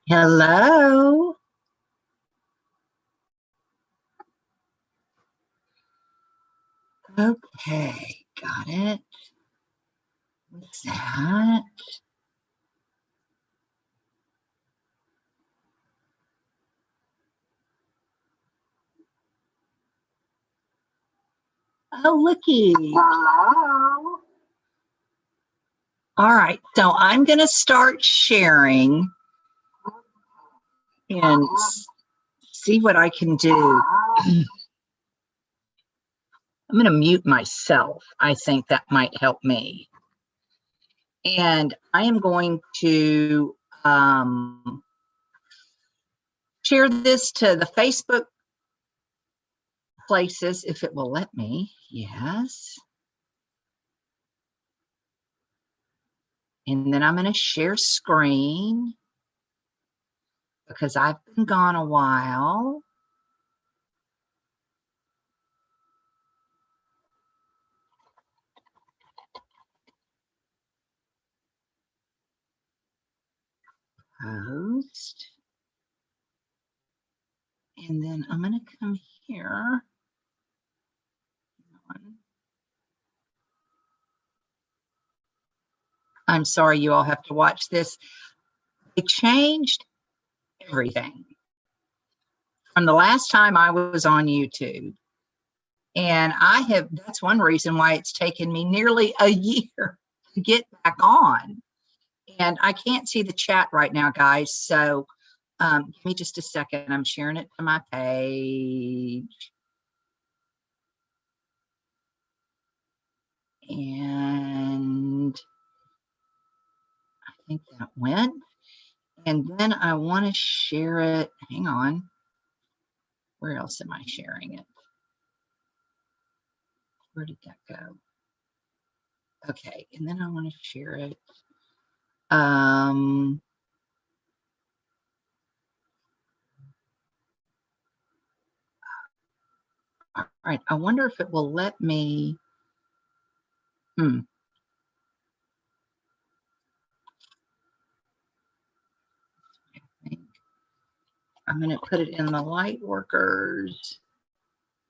Hello. Okay, got it. What's that? Oh, looky. Hello. All right, so I'm going to start sharing and see what I can do. I'm going to mute myself. I think that might help me. And I am going to share this to the Facebook places if it will let me. Yes. And then I'm going to share screen because I've been gone a while. Post. And then I'm going to come here. I'm sorry you all have to watch this. It changed everything from the last time I was on YouTube. And that's one reason why it's taken me nearly a year to get back on. And I can't see the chat right now, guys. So give me just a second. I'm sharing it to my page. And I think that went. And then I want to share it. Hang on. Where else am I sharing it? Where did that go? Okay, and then I want to share it. All right, I wonder if it will let me. I think I'm going to put it in the Lightworkers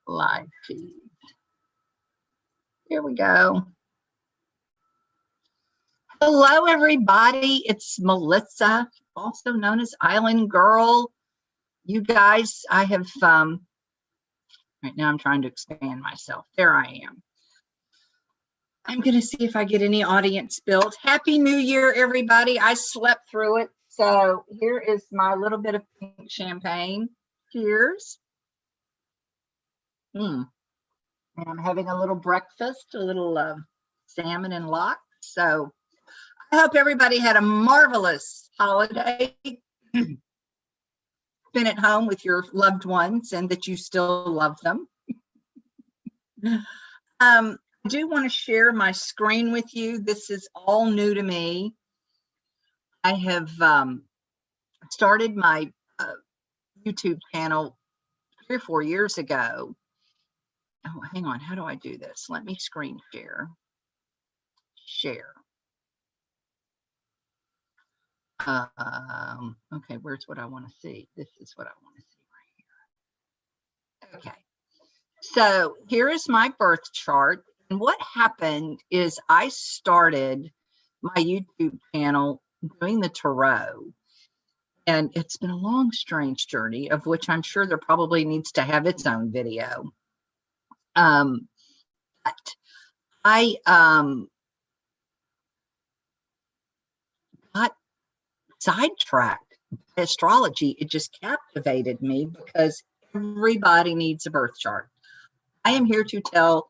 live feed. Here we go. Hello, everybody. It's Melissa, also known as Island Girl. You guys, I have, right now I'm trying to expand myself. There I am. I'm going to see if I get any audience built. Happy New Year, everybody. I slept through it. So here is my little bit of pink champagne. Cheers. And I'm having a little breakfast, a little salmon and lox. So I hope everybody had a marvelous holiday. Been at home with your loved ones and that you still love them. I do want to share my screen with you. This is all new to me. I have started my YouTube channel 3 or 4 years ago. Oh, hang on. How do I do this? Let me screen share. Share. Okay, where's what I want to see? This is what I want to see right here. Okay. So here is my birth chart. And what happened is I started my YouTube channel doing the tarot. And it's been a long, strange journey, of which I'm sure there probably needs to have its own video. But I got sidetracked by astrology. It just captivated me because everybody needs a birth chart. I am here to tell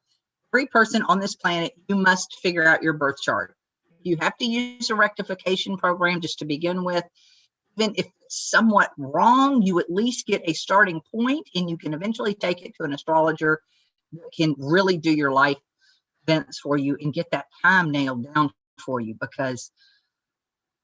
every person on this planet, you must figure out your birth chart. You have to use a rectification program just to begin with. Even if it's somewhat wrong, you at least get a starting point, and you can eventually take it to an astrologer that can really do your life events for you and get that time nailed down for you, because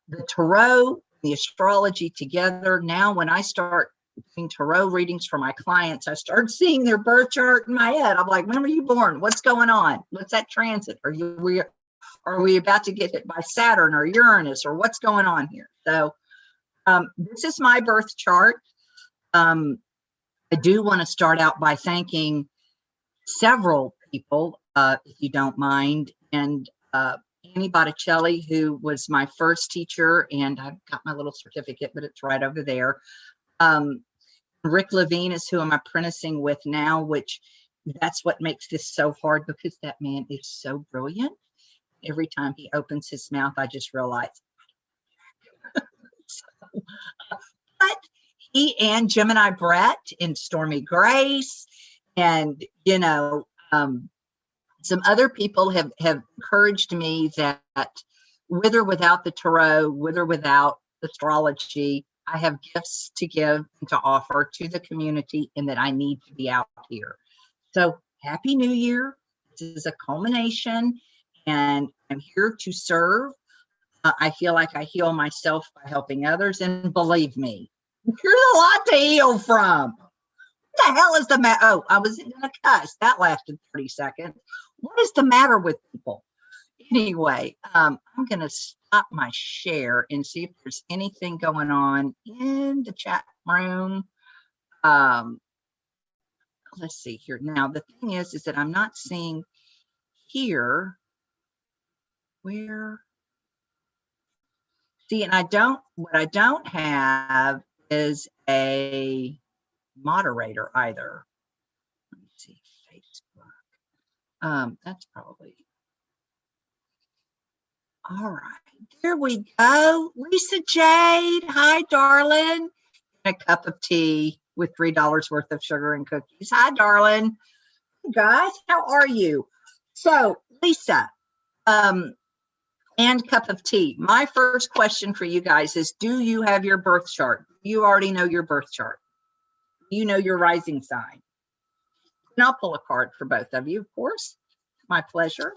the tarot, the astrology together, now when I start doing tarot readings for my clients, I start seeing their birth chart in my head. I'm like, when were you born? What's going on? What's that transit? Are we about to get hit by Saturn or Uranus, or what's going on here? So This is my birth chart. I do want to start out by thanking several people, if you don't mind, and Annie.botticelli, who was my first teacher, and I've got my little certificate, but it's right over there. Rick Levine is who I'm apprenticing with now, which that's what makes this so hard, because that man is so brilliant. Every time he opens his mouth, I just realize. So, but he and Gemini Brett and Stormie Grace, and some other people have encouraged me that with or without the tarot, with or without astrology, I have gifts to give and to offer to the community, and that I need to be out here. So Happy New Year. This is a culmination, and I'm here to serve. I feel like I heal myself by helping others, and believe me, there's a lot to heal from. What the hell is the matter? Oh, I was gonna cuss. That lasted 30 seconds. What is the matter with people? Anyway, I'm gonna stop my share and see if there's anything going on in the chat room. Let's see here. Now, the thing is that I'm not seeing here where. See, and what I don't have is a moderator either. Let me see, Facebook. That's probably. All right, there we go. Lisa Jade, hi, darling. A cup of tea with $3 worth of sugar and cookies. Hi, darling. Hey, guys, how are you? So, Lisa, and cup of tea. My first question for you guys is, do you have your birth chart? You already know your birth chart. You know your rising sign. And I'll pull a card for both of you, of course. My pleasure.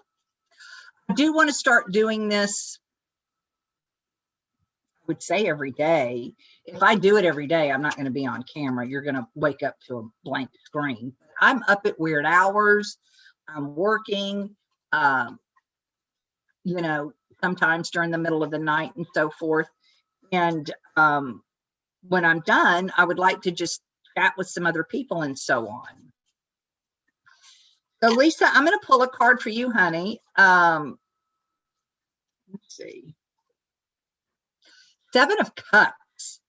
I do want to start doing this, I would say, every day. If I do it every day, I'm not going to be on camera. You're going to wake up to a blank screen. I'm up at weird hours. I'm working, sometimes during the middle of the night and so forth. And when I'm done, I would like to just chat with some other people and so on. So Lisa, I'm going to pull a card for you, honey. Let's see. 7 of Cups.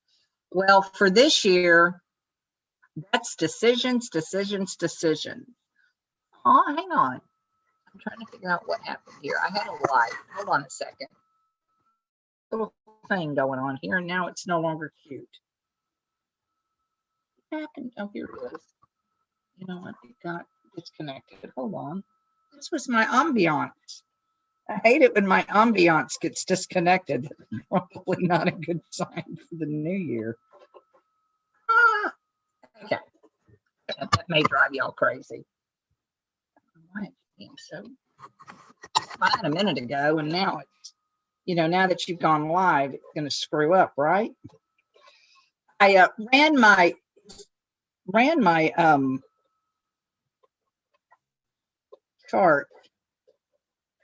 Well, for this year, that's decisions, decisions, decisions. Oh, hang on. I'm trying to figure out what happened here. I had a light. Hold on a second. Little thing going on here, and now it's no longer cute. What happened? Oh, here it is. You know what? It got disconnected. Hold on. This was my ambiance. I hate it when my ambiance gets disconnected. Probably not a good sign for the new year. Okay. That may drive y'all crazy. Why being so fine a minute ago, and now it's, now that you've gone live, it's going to screw up, right? I ran my chart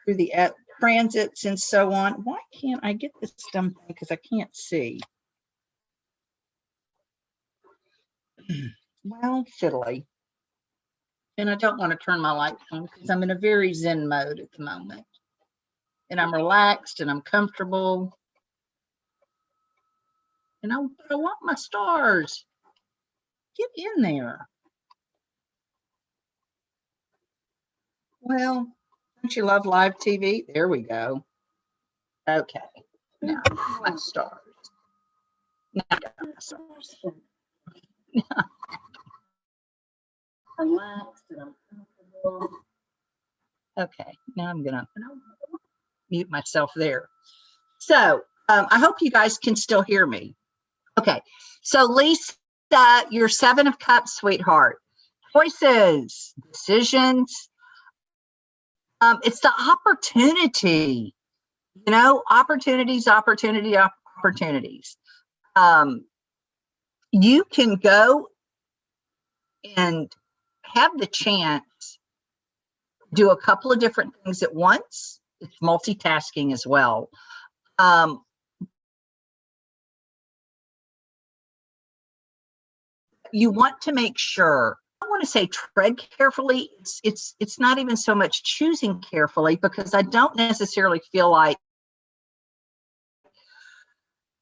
through the transits and so on. Why can't I get this dumb thing? Because I can't see. Well, fiddly. And I don't want to turn my lights on because I'm in a very zen mode at the moment. And I'm relaxed and I'm comfortable. And I want my stars. Get in there. Well, don't you love live TV? There we go. Okay. Now, my stars. Now I got my stars. Relaxed and I'm comfortable. Okay, now I'm gonna mute myself there. So I hope you guys can still hear me. Okay, so Lisa, your 7 of Cups, sweetheart. Choices, decisions. It's the opportunity, opportunities. You can go and have the chance to do a couple of different things at once. It's multitasking as well. you want to make sure, I want to say tread carefully. It's not even so much choosing carefully, because I don't necessarily feel like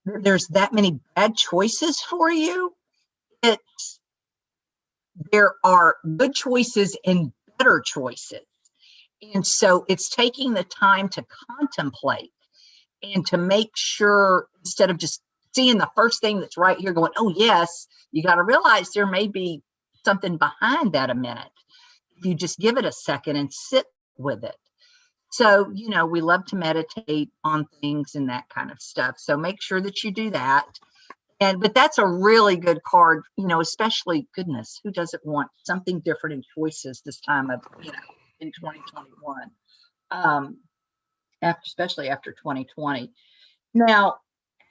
there's that many bad choices for you. There are good choices and better choices. And so it's taking the time to contemplate and to make sure, instead of just seeing the first thing that's right here going, oh yes, you got to realize there may be something behind that a minute. If you just give it a second and sit with it. So, you know, we love to meditate on things and that kind of stuff. So make sure that you do that. But that's a really good card, you know, especially, goodness, who doesn't want something different in choices this time of, you know, in 2021, especially after 2020. Now,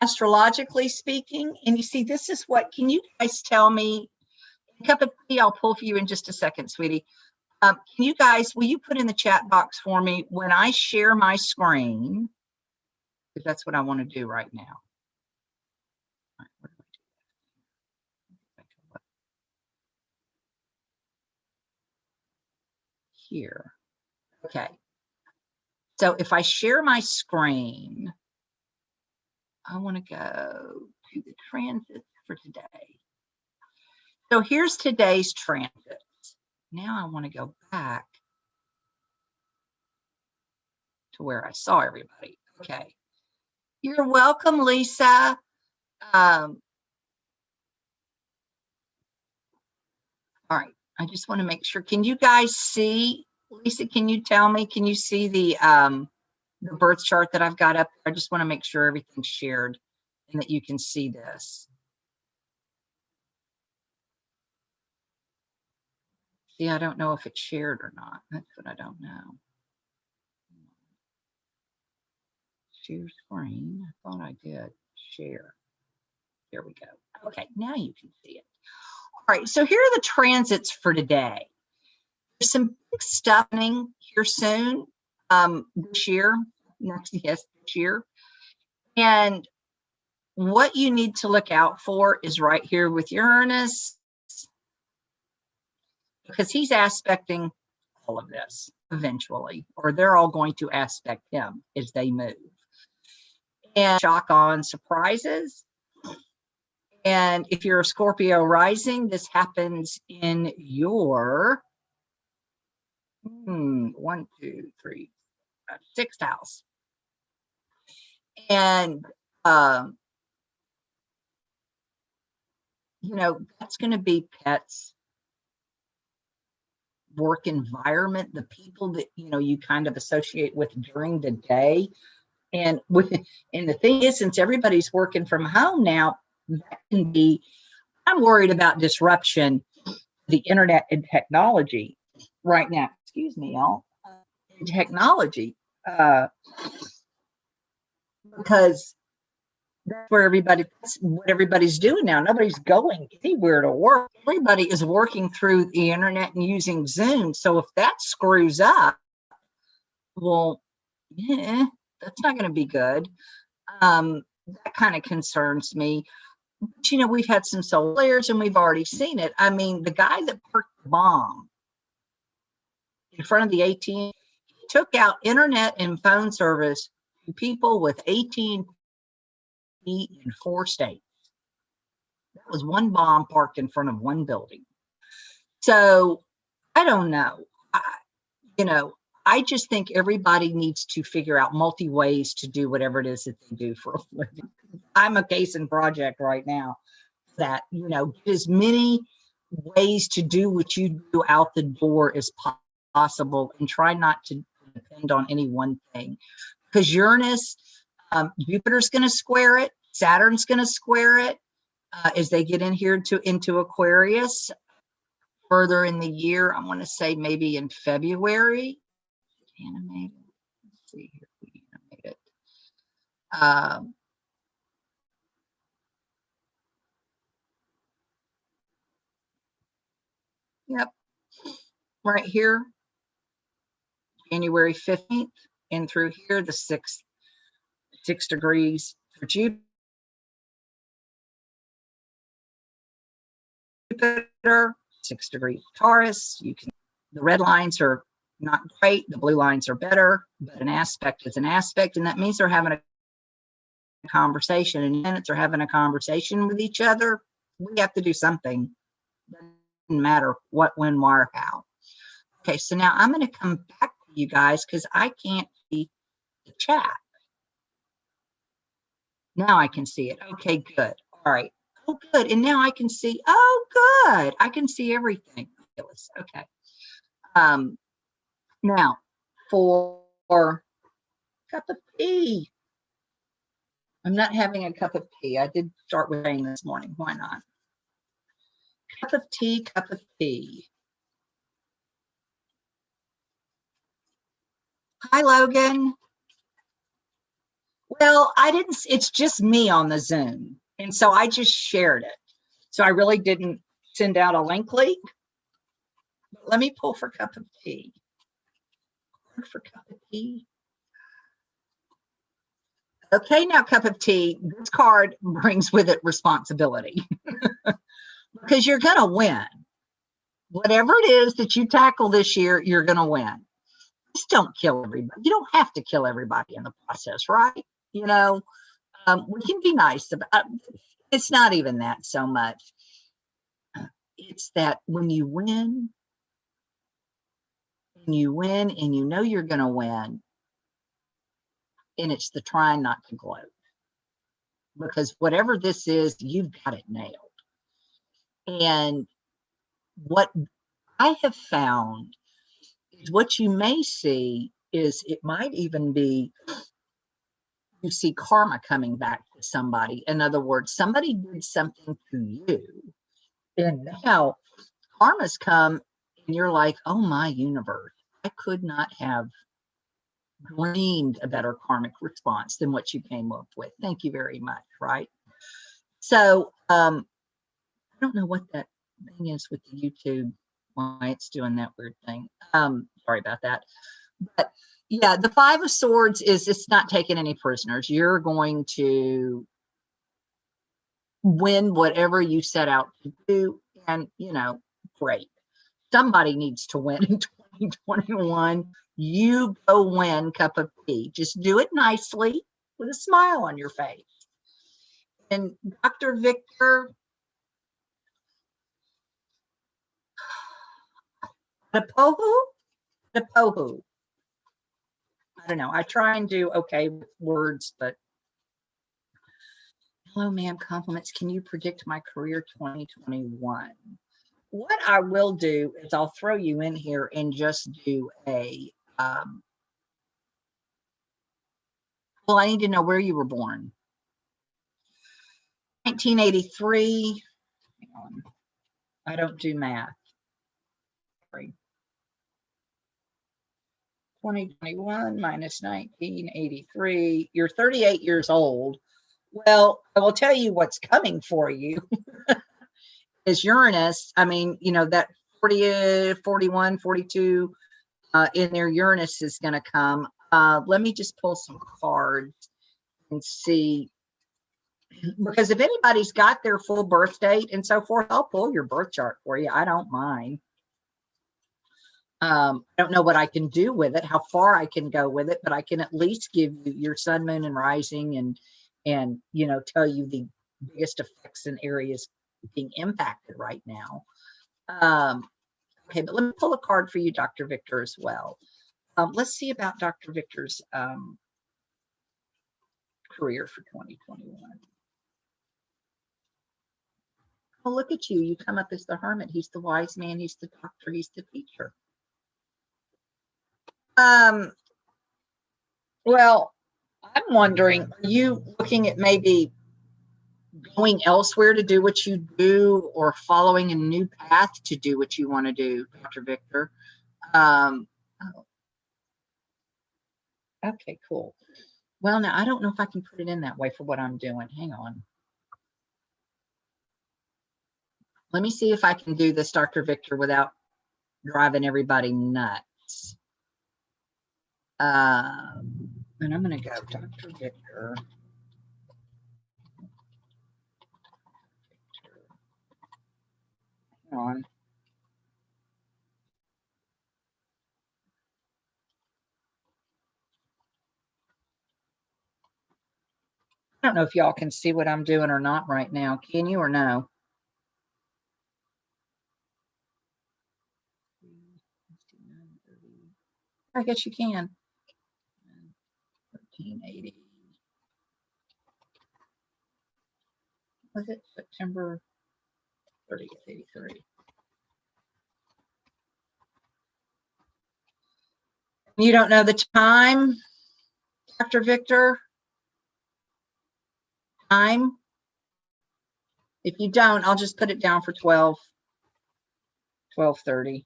astrologically speaking, and you see, this is what, can you guys tell me, a cup of tea, I'll pull for you in just a second, sweetie. Can you guys, will you put in the chat box for me when I share my screen, because that's what I want to do right now. Here. Okay. So if I share my screen, I want to go to the transits for today. So here's today's transits. Now I want to go back to where I saw everybody. Okay. You're welcome, Lisa. All right. I just want to make sure. Can you guys see, Lisa, can you tell me, can you see the birth chart that I've got up? I just want to make sure everything's shared and that you can see this. See, I don't know if it's shared or not. That's what I don't know. Share screen. I thought I did. Share. There we go. Okay, now you can see it. All right, so here are the transits for today. There's some big stuff happening here soon, this year, this year. And what you need to look out for is right here with Uranus, because he's aspecting all of this eventually, or they're all going to aspect him as they move. And shock on surprises. And if you're a Scorpio rising, this happens in your 1, 2, 3, 6th house. And you know, that's going to be pets, work environment, the people that, you know, you kind of associate with during the day. And the thing is, since everybody's working from home now, that can be, I'm worried about disruption, the internet and technology right now. Excuse me, y'all. Technology, because that's where that's what everybody's doing now. Nobody's going anywhere to work. Everybody is working through the internet and using Zoom. So if that screws up, well, yeah, that's not going to be good. That kind of concerns me. But, you know, we've had some solar flares and we've already seen it. I mean, the guy that parked the bomb in front of the ATM, he took out internet and phone service to people with AT&T in 4 states. That was one bomb parked in front of one building. So I don't know. You know, I just think everybody needs to figure out multi ways to do whatever it is that they do for a living. I'm a case in project right now that, you know, as many ways to do what you do out the door as possible, and try not to depend on any one thing. Because Uranus, Jupiter's going to square it, Saturn's going to square it as they get in here into Aquarius further in the year. I want to say maybe in February. Animated. Let's see here. We animate it. Yep. Right here, January 15th, and through here, the 6 degrees for Jupiter. Jupiter, 6 degrees Taurus. The red lines are not great. The blue lines are better, but an aspect is an aspect. And that means they're having a conversation, and planets are having a conversation with each other. We have to do something. Doesn't matter what, when, why, or how. Okay, so now I'm going to come back to you guys because I can't see the chat. Now I can see it. Okay, good. All right. Oh, good. And now I can see. Oh, good. I can see everything. Okay. Now for cup of tea. I'm not having a cup of tea. I did start with rain this morning. Why not? Cup of tea, cup of tea. Hi, Logan. Well, it's just me on the Zoom. And so I just shared it. So I really didn't send out a link leak. But let me pull for cup of tea. For cup of tea. Okay, now cup of tea. This card brings with it responsibility because you're going to win. Whatever it is that you tackle this year, you're going to win. Just don't kill everybody. You don't have to kill everybody in the process, right? You know, we can be nice about. It's not even that so much. It's that when you win, and you know you're going to win, and it's the trying not to gloat. Because whatever this is, you've got it nailed. And what I have found is what you may see is it might even be you see karma coming back to somebody. In other words, somebody did something to you, and now karma's come, and you're like, oh my universe, I could not have dreamed a better karmic response than what you came up with. Thank you very much, right? So I don't know what that thing is with the YouTube, why it's doing that weird thing. Sorry about that. But yeah, the Five of Swords is it's not taking any prisoners. You're going to win whatever you set out to do. And, you know, great. Somebody needs to win in 2021. You go win cup of tea. Just do it nicely with a smile on your face. And Dr. Victor, the pohu. I don't know. I try and do okay with words, but hello, ma'am. Compliments. Can you predict my career 2021? What I will do is I'll throw you in here and just do a. Well, I need to know where you were born. 1983. Hang on. I don't do math. Sorry. 2021 minus 1983. You're 38 years old. Well, I will tell you what's coming for you is Uranus. I mean, you know, that 40, 41, 42 in their Uranus is going to come. Let me just pull some cards and see. Because if anybody's got their full birth date and so forth, I'll pull your birth chart for you. I don't mind. I don't know what I can do with it, how far I can go with it, but I can at least give you your sun, moon, and rising, and you know, tell you the biggest effects and areas being impacted right now. Okay, but let me pull a card for you, Dr. Victor, as well. Let's see about Dr. Victor's career for 2021. Oh, look at you. You come up as the hermit. He's the wise man. He's the doctor. He's the teacher. Well, I'm wondering, are you looking at maybe going elsewhere to do what you do or following a new path to do what you want to do, Dr. Victor? Okay, cool. Well, now I don't know if I can put it in that way for what I'm doing. Hang on. Let me see if I can do this, Dr. Victor, without driving everybody nuts. And I'm going to go, Dr. Victor. on. I don't know if y'all can see what I'm doing or not right now. Can you or no? I guess you can. 1380. Was it September 30th, 83? You don't know the time, Dr. Victor? Time? If you don't, I'll just put it down for 12:30.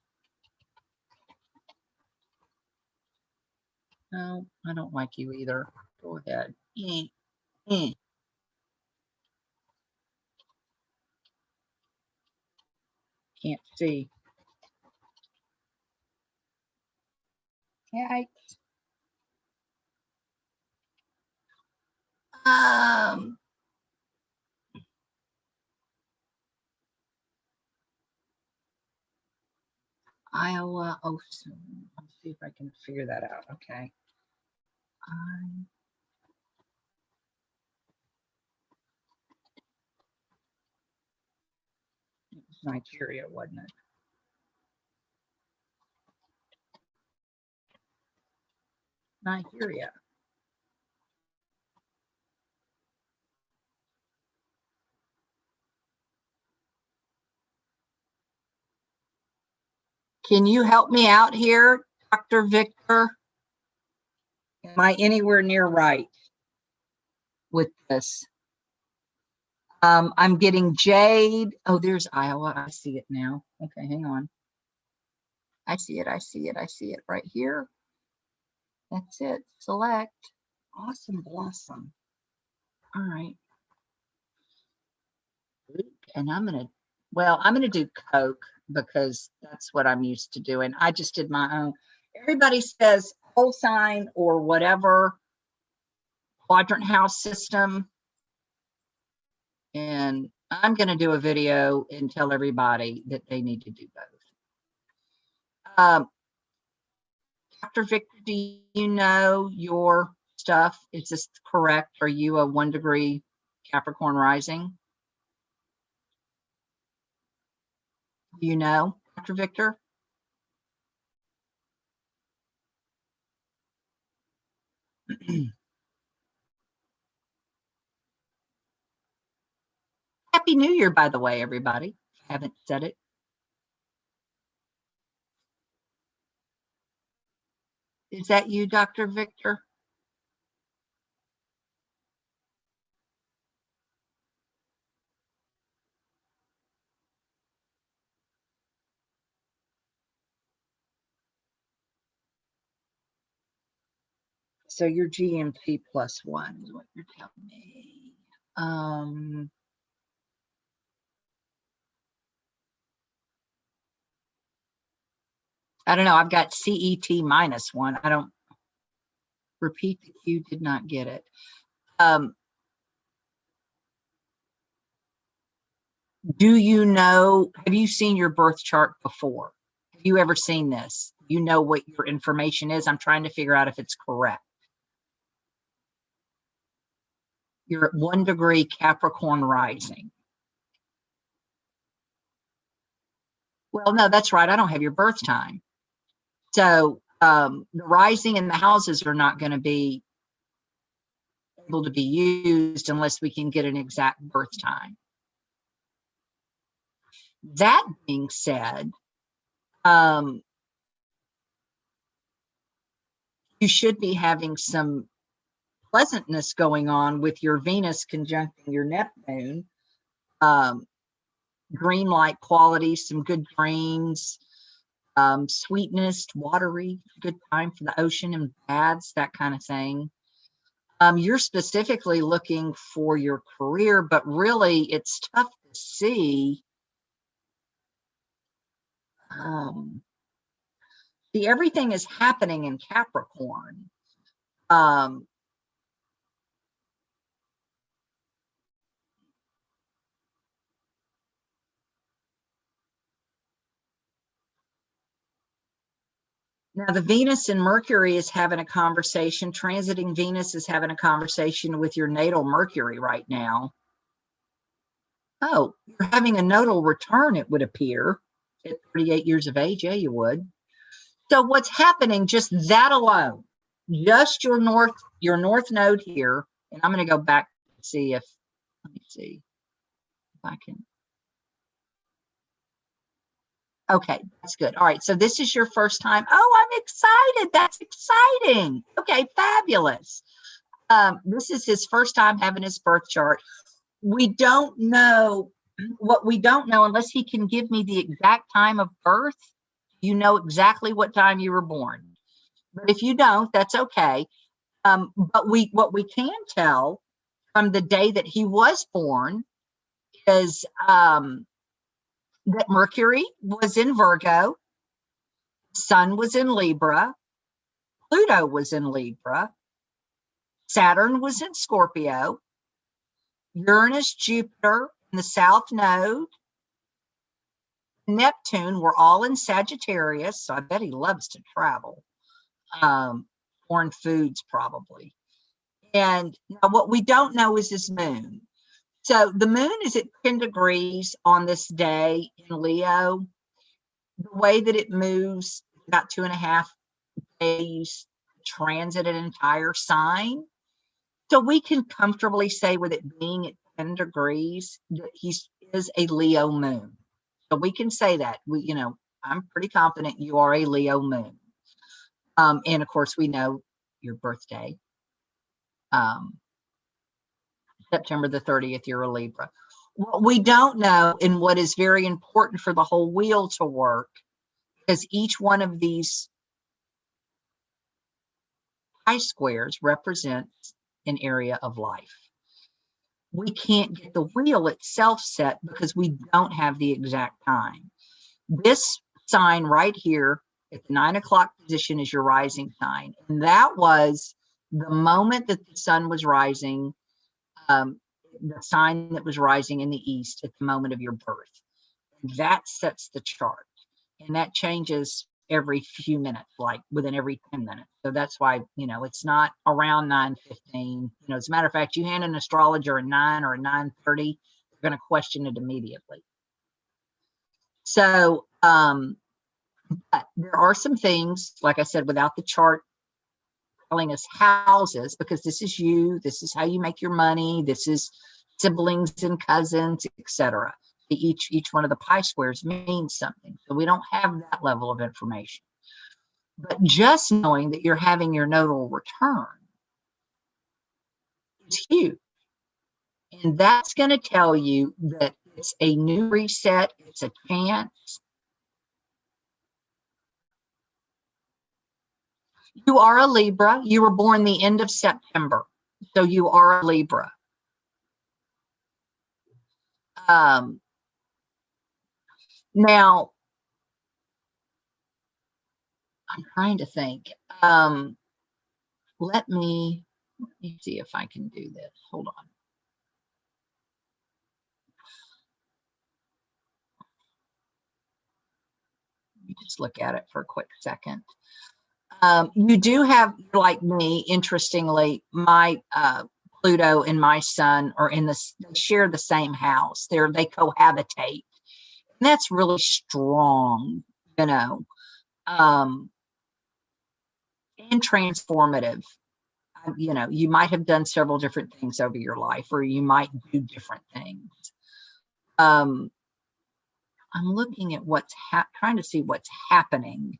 No, I don't like you either. Go ahead. Can't see. Yeah. Iowa. Oh, so let's see if I can figure that out. Okay. It was Nigeria, wasn't it? Nigeria. Can you help me out here, Dr. Victor? Am I anywhere near right with this? I'm getting Jade. Oh, there's Iowa. I see it now. Okay, hang on. I see it. I see it. I see it right here. That's it. Select. Awesome blossom. All right. And I'm going to do Coke because that's what I'm used to doing. I just did my own. Everybody says whole sign or whatever quadrant house system. And I'm going to do a video and tell everybody that they need to do both. Dr. Victor, do you know your stuff? Is this correct? Are you a 1 degree Capricorn rising? Do you know, Dr. Victor? Happy New Year, by the way, everybody. Haven't said it. Is that you, Dr. Victor? So you're GMT +1 is what you're telling me. I don't know. I've got CET -1. I don't repeat the Q, did not get it. Do you know, have you seen your birth chart before? Have you ever seen this? You know what your information is? I'm trying to figure out if it's correct. You're at 1 degree Capricorn rising. Well, no, that's right. I don't have your birth time. So the rising and the houses are not going to be able to be used unless we can get an exact birth time. That being said, you should be having some pleasantness going on with your Venus conjuncting your Neptune. Green light qualities, some good greens, sweetness, watery, good time for the ocean and baths, that kind of thing. You're specifically looking for your career, but really it's tough to see. See, everything is happening in Capricorn. Now, the Venus and Mercury is having a conversation. Transiting Venus is having a conversation with your natal Mercury right now. Oh, you're having a nodal return, it would appear, at 38 years of age. Yeah, you would. So what's happening, just that alone, just your north node here, and I'm going to go back and see if, let me see if I can. Okay, that's good. All right, so this is your first time. Oh, I'm excited. That's exciting. Okay, fabulous. This is his first time having his birth chart. We don't know what we don't know unless he can give me the exact time of birth. You know exactly what time you were born. But if you don't, that's okay. But what we can tell from the day that he was born is that Mercury was in Virgo, Sun was in Libra, Pluto was in Libra, Saturn was in Scorpio, Uranus, Jupiter in the South Node, Neptune were all in Sagittarius, so I bet he loves to travel. Foreign foods probably. And now what we don't know is his moon. So the moon is at 10 degrees on this day in Leo. The way that it moves, about 2.5 days, transit an entire sign. So we can comfortably say with it being at 10 degrees that he is a Leo moon. So we can say that. I'm pretty confident you are a Leo moon. And of course, we know your birthday. September the 30th, you're a Libra. What we don't know, and what is very important for the whole wheel to work, because each one of these pi squares represents an area of life. We can't get the wheel itself set because we don't have the exact time. This sign right here at the 9 o'clock position is your rising sign. And that was the moment that the sun was rising, the sign that was rising in the east at the moment of your birth. That sets the chart. And that changes every few minutes, like within every 10 minutes. So that's why, it's not around 9:15. As a matter of fact, you hand an astrologer a 9 or a 9:30, they're going to question it immediately. So, but there are some things, like I said, without the chart telling us houses, because this is you, this is how you make your money, this is siblings and cousins, etc. Each one of the pi squares means something. So we don't have that level of information. But just knowing that you're having your nodal return is huge. And that's going to tell you that it's a new reset, it's a chance. You are a Libra. You were born the end of September. So you are a Libra. Now, I'm trying to think. Let me see if I can do this. Hold on. Let me just look at it for a quick second. You do have, like me, interestingly, my Pluto and my Sun are they share the same house. They cohabitate. And that's really strong, and transformative. You might have done several different things over your life, or you might do different things. I'm looking at trying to see what's happening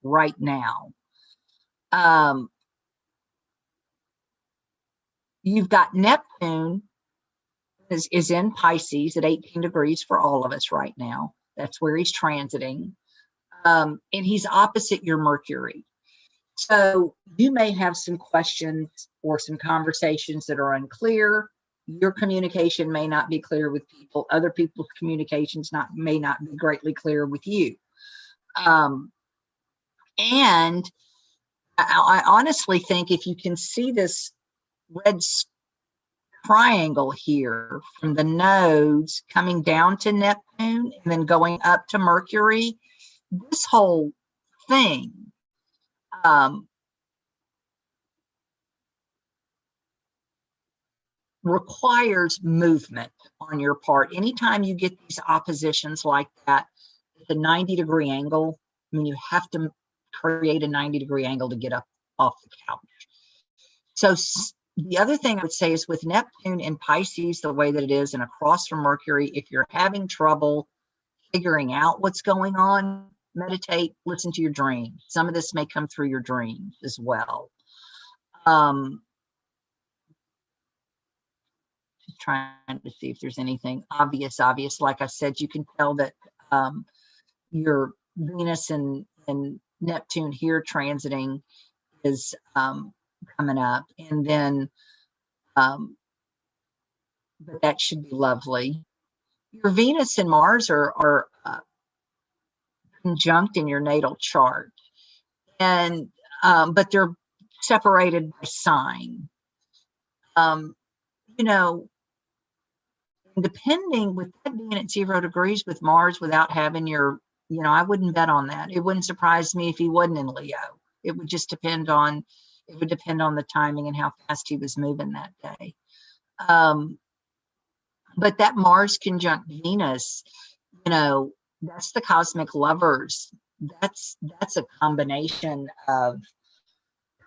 right now. You've got Neptune is in Pisces at 18 degrees for all of us right now. That's where he's transiting. And he's opposite your Mercury. So you may have some questions or some conversations that are unclear. Your communication may not be clear with people. Other people's communications may not be greatly clear with you. And I honestly think if you can see this red triangle here from the nodes coming down to Neptune and then going up to Mercury, this whole thing requires movement on your part. Anytime you get these oppositions like that, it's a 90-degree angle. I mean, you have to create a 90-degree angle to get up off the couch. So the other thing I would say is with Neptune in Pisces, the way that it is and across from Mercury, if you're having trouble figuring out what's going on, meditate, listen to your dreams. Some of this may come through your dreams as well. Just trying to see if there's anything obvious. Like I said, you can tell that your Venus and Neptune here transiting is coming up, and then but that should be lovely. Your Venus and Mars are conjunct in your natal chart, and but they're separated by sign. You know, depending with that being at 0 degrees with Mars without having your, you know, I wouldn't bet on that. It wouldn't surprise me if he wasn't in Leo. It would just depend on, it would depend on the timing and how fast he was moving that day. But that Mars conjunct Venus, you know, that's the cosmic lovers. That's a combination of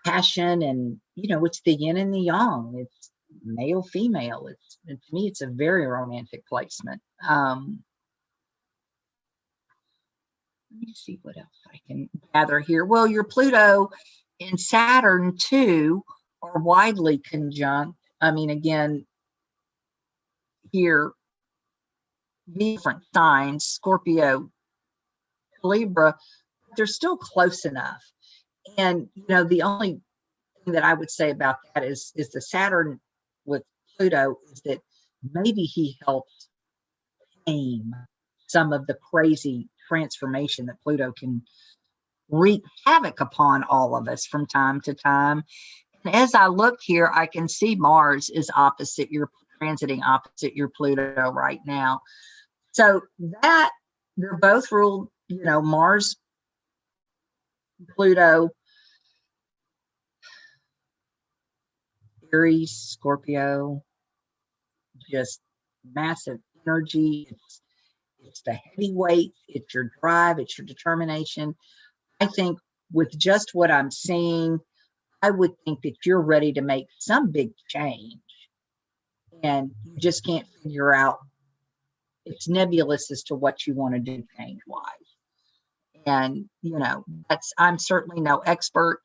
passion and, you know, it's the yin and the yang. It's male, female. To me, it's a very romantic placement. Let me see what else I can gather here. Well, your Pluto and Saturn too are widely conjunct. I mean, again, here, different signs, Scorpio, Libra, they're still close enough. And, you know, the only thing that I would say about that is the Saturn with Pluto is that maybe he helps tame some of the crazy transformation that Pluto can wreak havoc upon all of us from time to time. And as I look here, I can see Mars is opposite your transiting opposite your Pluto right now. So that they're both ruled, you know, Mars, Pluto, Aries, Scorpio, just massive energy. It's the heavyweight, it's your drive, it's your determination. I think with just what I'm seeing, I would think that you're ready to make some big change. And you just can't figure out, it's nebulous as to what you want to do change-wise. And, you know, I'm certainly no expert.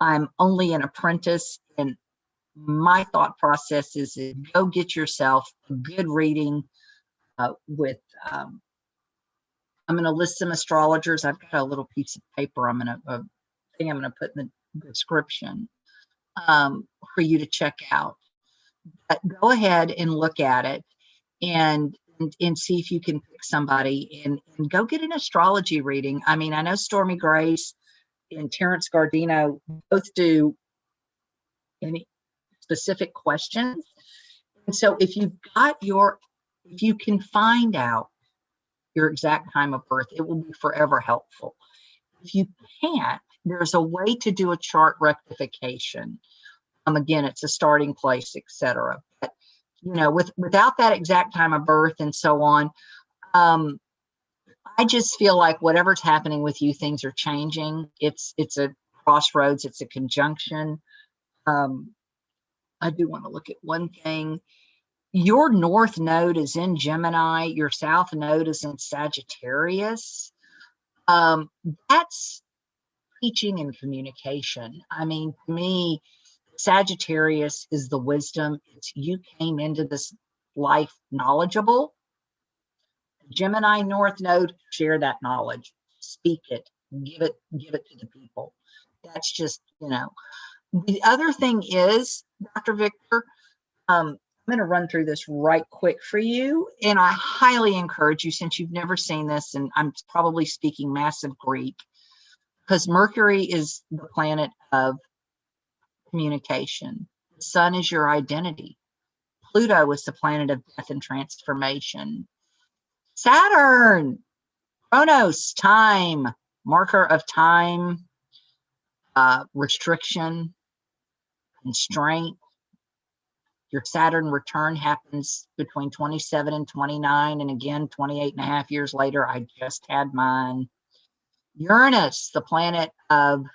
I'm only an apprentice. And my thought process is go get yourself a good reading with, I'm going to list some astrologers. I've got a little piece of paper I'm going to put in the description for you to check out. But go ahead and look at it and see if you can pick somebody and go get an astrology reading. I mean, I know Stormie Grace and Terrence Gardino both do any specific questions. And so if you can find out your exact time of birth, it will be forever helpful. If you can't, there's a way to do a chart rectification. Again, it's a starting place, etc. But, you know, without that exact time of birth and so on, I just feel like whatever's happening with you, things are changing. It's a crossroads. It's a conjunction. I do want to look at one thing. Your north node is in Gemini. Your south node is in Sagittarius. That's teaching and communication. I mean, to me, Sagittarius is the wisdom. It's you came into this life knowledgeable. Gemini North Node, share that knowledge, speak it, give it to the people. That's just, you know. The other thing is, Dr. Victor, I'm going to run through this right quick for you, and I highly encourage you, since you've never seen this, and I'm probably speaking massive Greek, because Mercury is the planet of communication. The sun is your identity. Pluto is the planet of death and transformation. Saturn, Chronos, time, marker of time. restriction, constraint. Your Saturn return happens between 27 and 29. And again, 28 and a half years later, I just had mine. Uranus, the planet of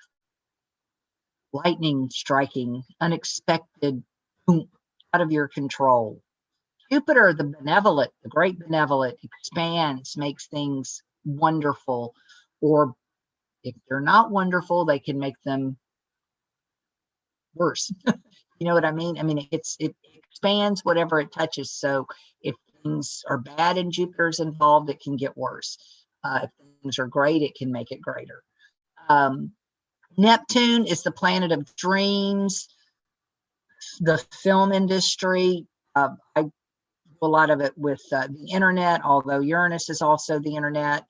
lightning striking, unexpected, boom, out of your control. Jupiter, the benevolent, the great benevolent, expands, makes things wonderful. Or if they're not wonderful, they can make them worse. You know what I mean? I mean, it expands whatever it touches. So if things are bad and Jupiter's involved, it can get worse. If things are great, it can make it greater. Neptune is the planet of dreams, the film industry. I do a lot of it with the internet, although Uranus is also the internet.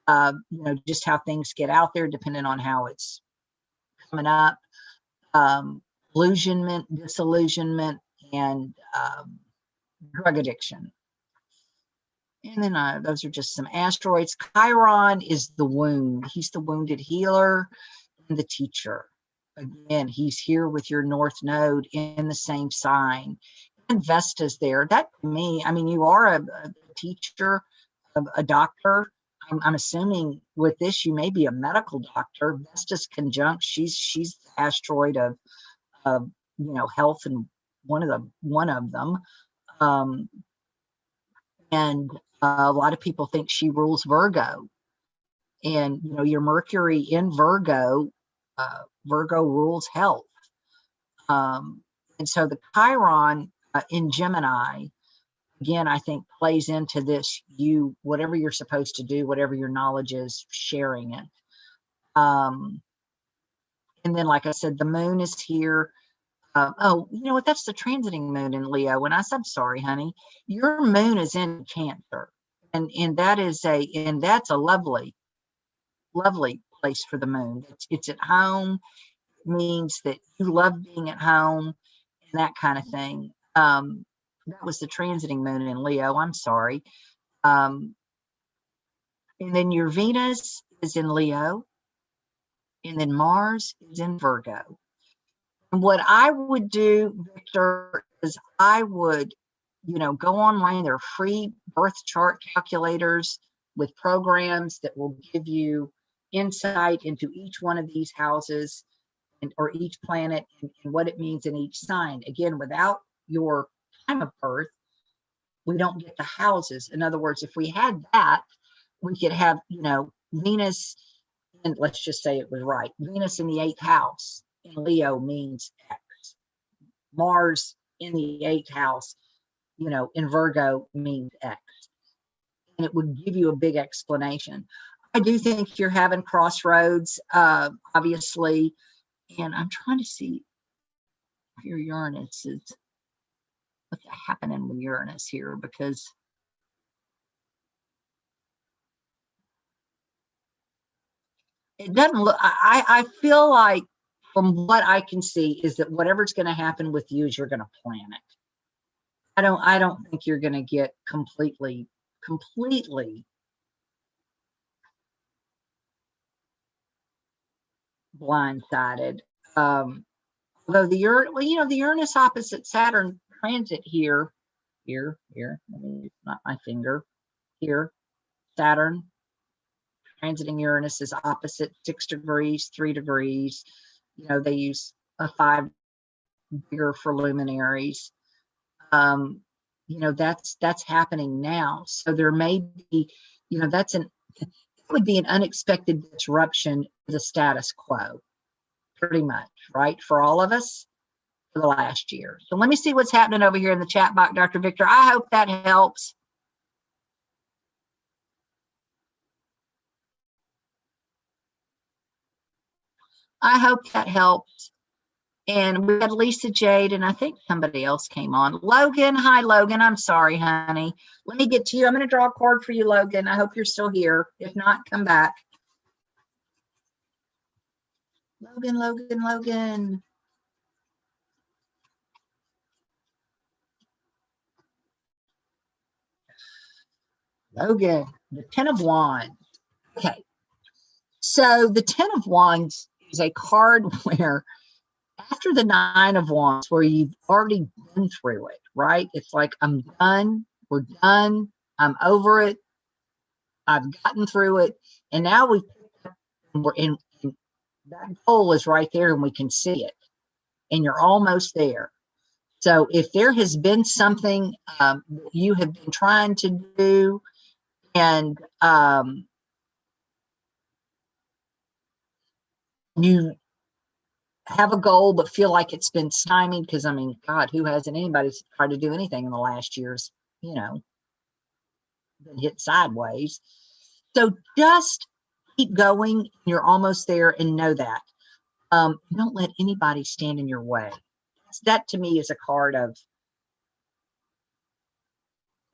You know, just how things get out there depending on how it's coming up. Illusionment, disillusionment, and drug addiction. And then those are just some asteroids. Chiron is the wound. He's the wounded healer and the teacher. Again, he's here with your North Node in the same sign. And Vesta's there. That, to me, I mean, you are a teacher, a doctor. I'm assuming with this, you may be a medical doctor. Vesta's conjunct. She's the asteroid of you know, health, and one of them. And a lot of people think she rules Virgo, and you know, your Mercury in Virgo, Virgo rules health. And so the Chiron in Gemini, again, I think plays into this, you, whatever you're supposed to do, whatever your knowledge is, sharing it. And then, like I said, the moon is here. Oh, you know what? That's the transiting moon in Leo. And I'm sorry, honey, your moon is in Cancer, and that's a lovely, lovely place for the moon. It's at home. It means that you love being at home and that kind of thing. That was the transiting moon in Leo. I'm sorry. And then your Venus is in Leo, and then Mars is in Virgo. And what I would do, Victor, is I would, you know, go online. There are free birth chart calculators with programs that will give you insight into each one of these houses or each planet and what it means in each sign. Again, without your time of birth, we don't get the houses. In other words, if we had that, we could have, you know, Venus, and let's just say it was right. Venus in the 8th house in Leo means X. Mars in the 8th house, you know, in Virgo means X. And it would give you a big explanation. I do think you're having crossroads, obviously. And I'm trying to see if your Uranus is, what's happening with Uranus here, because it doesn't look, I feel like from what I can see is that whatever's going to happen with you is you're going to plan it. I don't think you're going to get completely blindsided. Although the Uranus opposite Saturn transit here, not my finger, here, Saturn transiting Uranus is opposite 6 degrees, 3 degrees. You know, they use a 5 bigger for luminaries. You know, that's happening now. So there may be, you know, that would be an unexpected disruption to the status quo, pretty much, right? For all of us for the last year. So let me see what's happening over here in the chat box, Dr. Victor. I hope that helps. I hope that helps. And we had Lisa Jade, and I think somebody else came on. Logan, hi, Logan. I'm sorry, honey. Let me get to you. I'm going to draw a card for you, Logan. I hope you're still here. If not, come back. Logan, Logan, Logan. Logan, the 10 of Wands. Okay. So the 10 of Wands is a card where after the Nine of Wands, where you've already been through it, right? It's like, I'm done. We're done. I'm over it. I've gotten through it. And now we're in, that goal is right there and we can see it. And you're almost there. So if there has been something you have been trying to do and you have a goal but feel like it's been stymied, because I mean, God, who hasn't? Anybody's tried to do anything in the last year's, you know, been hit sideways. So just keep going. You're almost there, and know that. Don't let anybody stand in your way. That to me is a card of,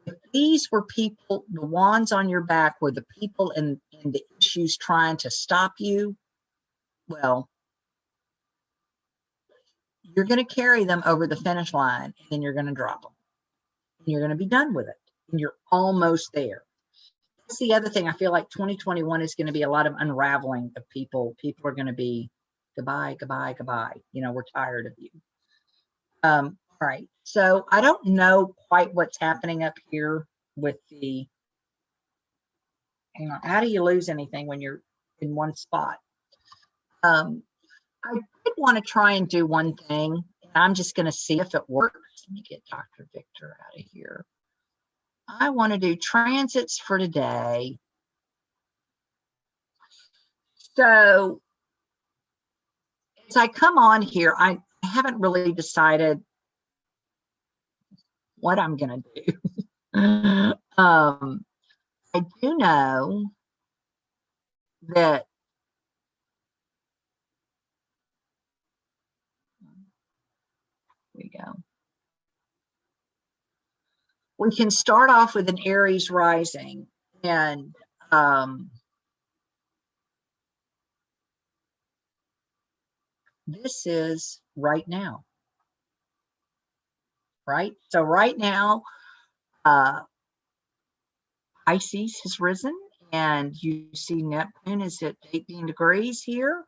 if these were people, the wands on your back were the people and the issues trying to stop you, well, you're going to carry them over the finish line, and then you're going to drop them. And you're going to be done with it. And you're almost there. That's the other thing. I feel like 2021 is going to be a lot of unraveling of people. People are going to be goodbye, goodbye, goodbye. You know, we're tired of you. All right. So I don't know quite what's happening up here with the, hang on, how do you lose anything when you're in one spot? I did want to try and do one thing, and I'm just going to see if it works. Let me get Dr. Victor out of here. I want to do transits for today. So as I come on here, I haven't really decided what I'm going to do. I do know that we go. We can start off with an Aries rising, and this is right now, right? So right now, Pisces has risen, and you see Neptune is at 18 degrees here.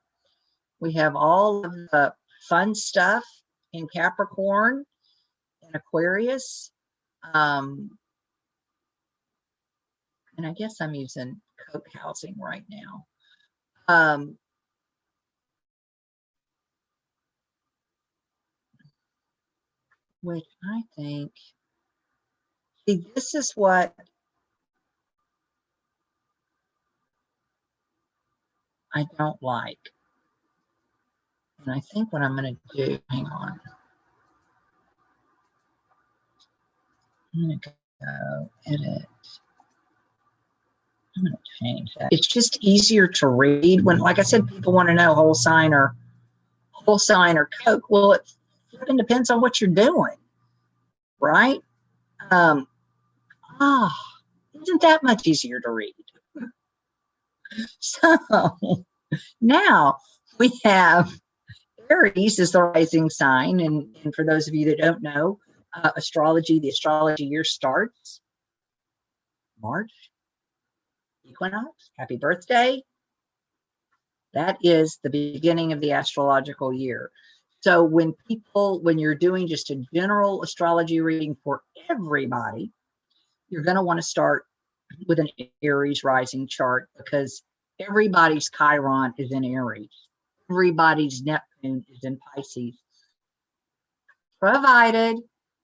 We have all of the fun stuff in Capricorn and Aquarius. And I guess I'm using Coke housing right now. Which I think, see, this is what I don't like. And I think what I'm going to do, hang on. I'm going to go edit. I'm going to change that. It's just easier to read when, like I said, people want to know whole sign or Coke. Well, it depends on what you're doing, right? Isn't that much easier to read? So now we have Aries is the rising sign. And for those of you that don't know, astrology, the astrology year starts March equinox. Happy birthday. That is the beginning of the astrological year. So when you're doing just a general astrology reading for everybody, you're going to want to start with an Aries rising chart, because everybody's Chiron is in Aries. Everybody's Neptune is in Pisces, provided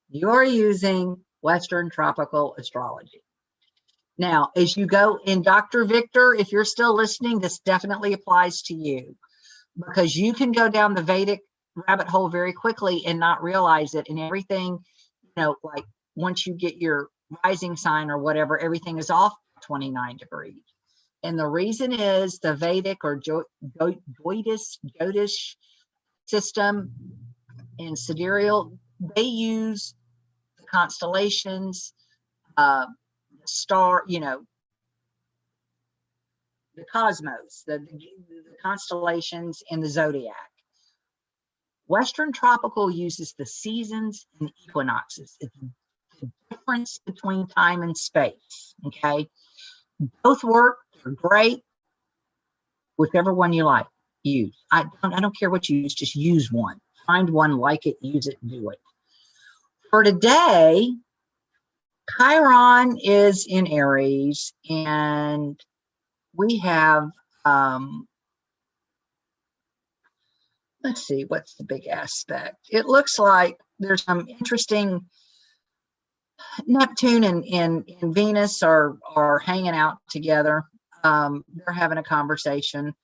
you're using Western tropical astrology. Now, as you go in, Dr. Victor, if you're still listening, this definitely applies to you, because you can go down the Vedic rabbit hole very quickly and not realize it. And everything, you know, like once you get your rising sign or whatever, everything is off 29 degrees. And the reason is the Vedic or Jyotish system in sidereal, they use the constellations, star, you know, the cosmos, the constellations in the zodiac. Western tropical uses the seasons and equinoxes. It's the difference between time and space. Okay, both work. They're great, whichever one you like. use. I don't care what you use, just use one. Find one, like it, use it, do it. For today, Chiron is in Aries, and we have, let's see, what's the big aspect? It looks like there's some interesting Neptune and Venus are hanging out together. They're having a conversation.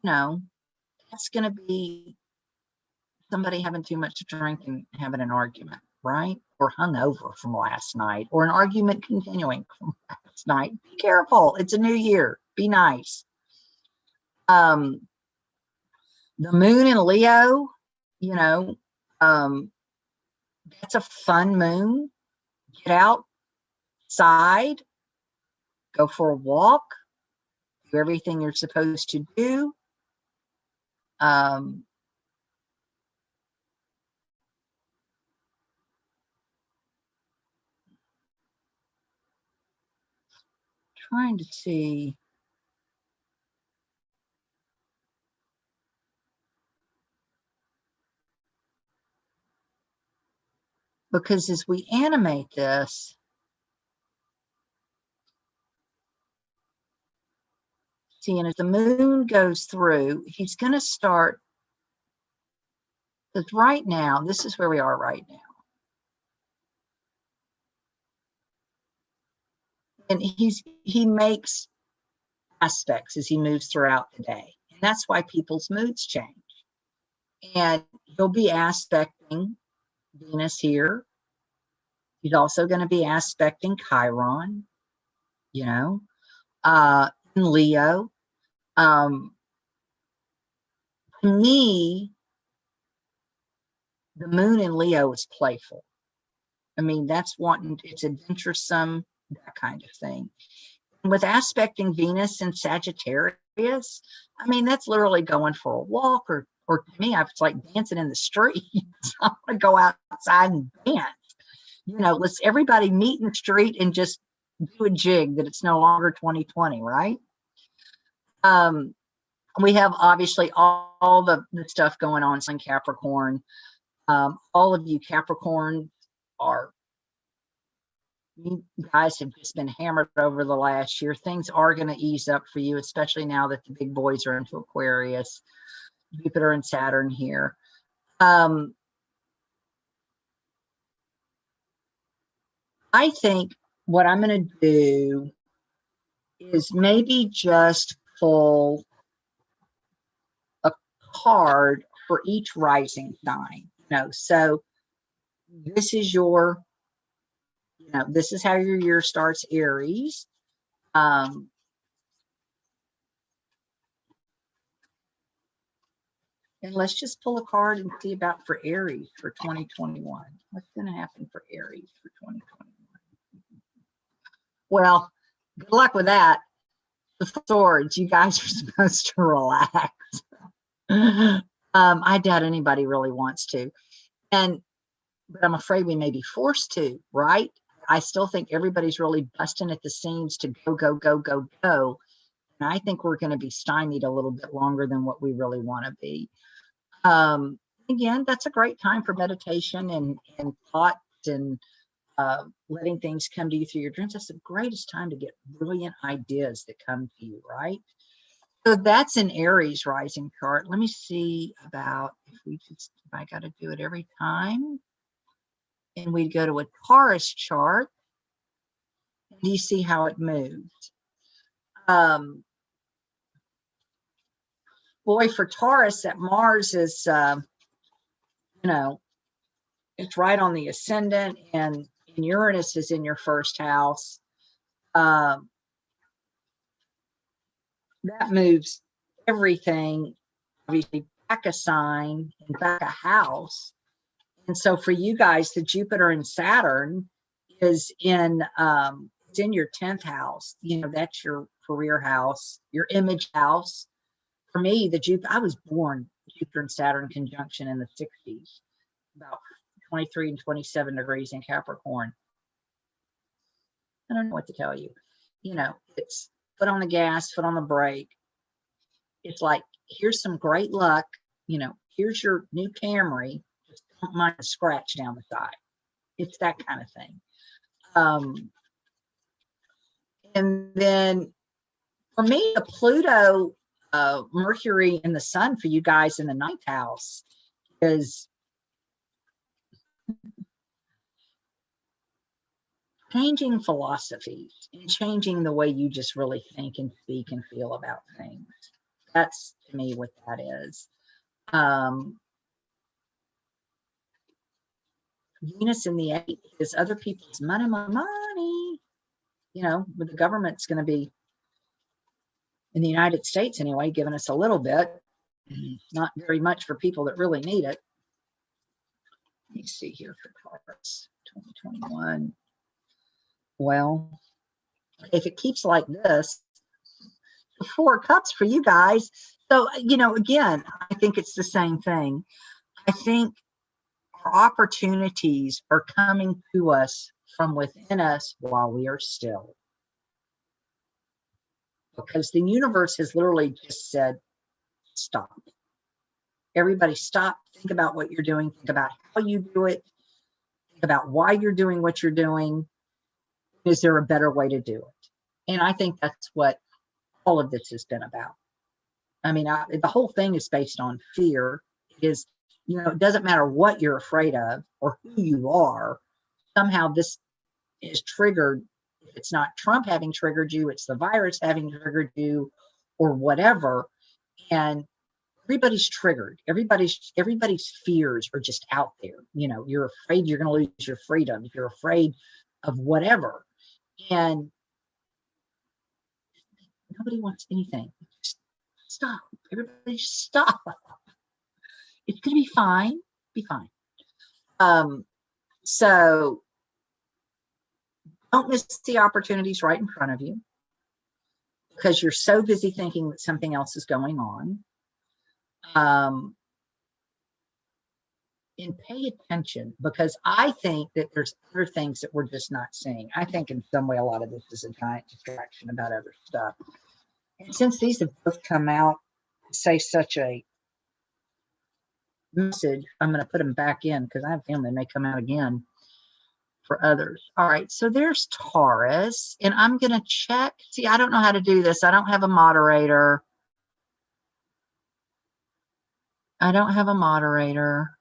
You know, that's going to be somebody having too much to drink and having an argument, right? Or hungover from last night, or an argument continuing from last night. Be careful. It's a new year. Be nice. The moon in Leo, you know, that's a fun moon. Get outside, go for a walk, do everything you're supposed to do. Trying to see. Because as we animate this, see, and as the moon goes through, he's going to start, because right now, this is where we are right now. And he makes aspects as he moves throughout the day. And that's why people's moods change. And he'll be aspecting Venus here. He's also going to be aspecting Chiron, you know, in Leo. To me, the moon in Leo is playful. I mean, that's wanting, it's adventuresome, that kind of thing. And with aspecting Venus in Sagittarius, I mean, that's literally going for a walk, or to me, it's like dancing in the street. I want to go outside and dance. You know, let's everybody meet in the street and just do a jig that it's no longer 2020, right? We have obviously all the stuff going on in Capricorn. All of you Capricorn you guys have just been hammered over the last year. Things are going to ease up for you, especially now that the big boys are into Aquarius, Jupiter and Saturn here. I think what I'm going to do is maybe just pull a card for each rising sign. You know, so this is your, you know, this is how your year starts, Aries. And let's just pull a card and see about for Aries for 2021. What's going to happen for Aries for 2021? Well, good luck with that. The swords, you guys are supposed to relax. I doubt anybody really wants to. But I'm afraid we may be forced to, right? I still think everybody's really busting at the seams to go, go, go, go, go. And I think we're going to be stymied a little bit longer than what we really want to be. Again, that's a great time for meditation and thoughts and letting things come to you through your dreams. That's the greatest time to get brilliant ideas that come to you, right? So that's an Aries rising chart. Let me see about if I got to do it every time. And we'd go to a Taurus chart. And you see how it moves. Boy, for Taurus, that Mars is, you know, it's right on the ascendant, and Uranus is in your first house. That moves everything, obviously, back a sign and back a house. And so for you guys, the Jupiter and Saturn is in it's in your 10th house. You know, that's your career house, your image house. For me, I was born Jupiter and Saturn conjunction in the 60s, about 23 and 27 degrees in Capricorn. I don't know what to tell you. You know, it's foot on the gas, foot on the brake. It's like here's some great luck. You know, here's your new Camry. Just don't mind a scratch down the side. It's that kind of thing. And then for me, the Pluto, Mercury, and the Sun for you guys in the ninth house is changing philosophies and changing the way you just really think and speak and feel about things. That's to me what that is. Venus in the 8th is other people's money. You know, but the government's going to be, in the United States anyway, giving us a little bit, not very much for people that really need it. Let me see here for cards, 2021. Well, if it keeps like this, 4 cups for you guys. So, you know, again, I think it's the same thing. I think our opportunities are coming to us from within us while we are still. Because the universe has literally just said, stop. Everybody stop, think about what you're doing, think about how you do it, think about why you're doing what you're doing. Is there a better way to do it? And I think that's what all of this has been about. I mean, the whole thing is based on fear. It is, you know, it doesn't matter what you're afraid of or who you are. Somehow this is triggered. If it's not Trump having triggered you, it's the virus having triggered you or whatever. And everybody's triggered. Everybody's fears are just out there. You know, you're afraid you're going to lose your freedom. You're afraid of whatever. And nobody wants anything. Just stop. Everybody just stop. It's going to be fine. Be fine. So don't miss the opportunities right in front of you because you're so busy thinking that something else is going on. And pay attention, because I think that there's other things that we're just not seeing. I think in some way a lot of this is a giant distraction about other stuff. And since these have both come out to say such a message, I'm going to put them back in because I have a feeling they may come out again for others. All right, so there's Taurus, and I'm going to check. See, I don't know how to do this. I don't have a moderator. I don't have a moderator.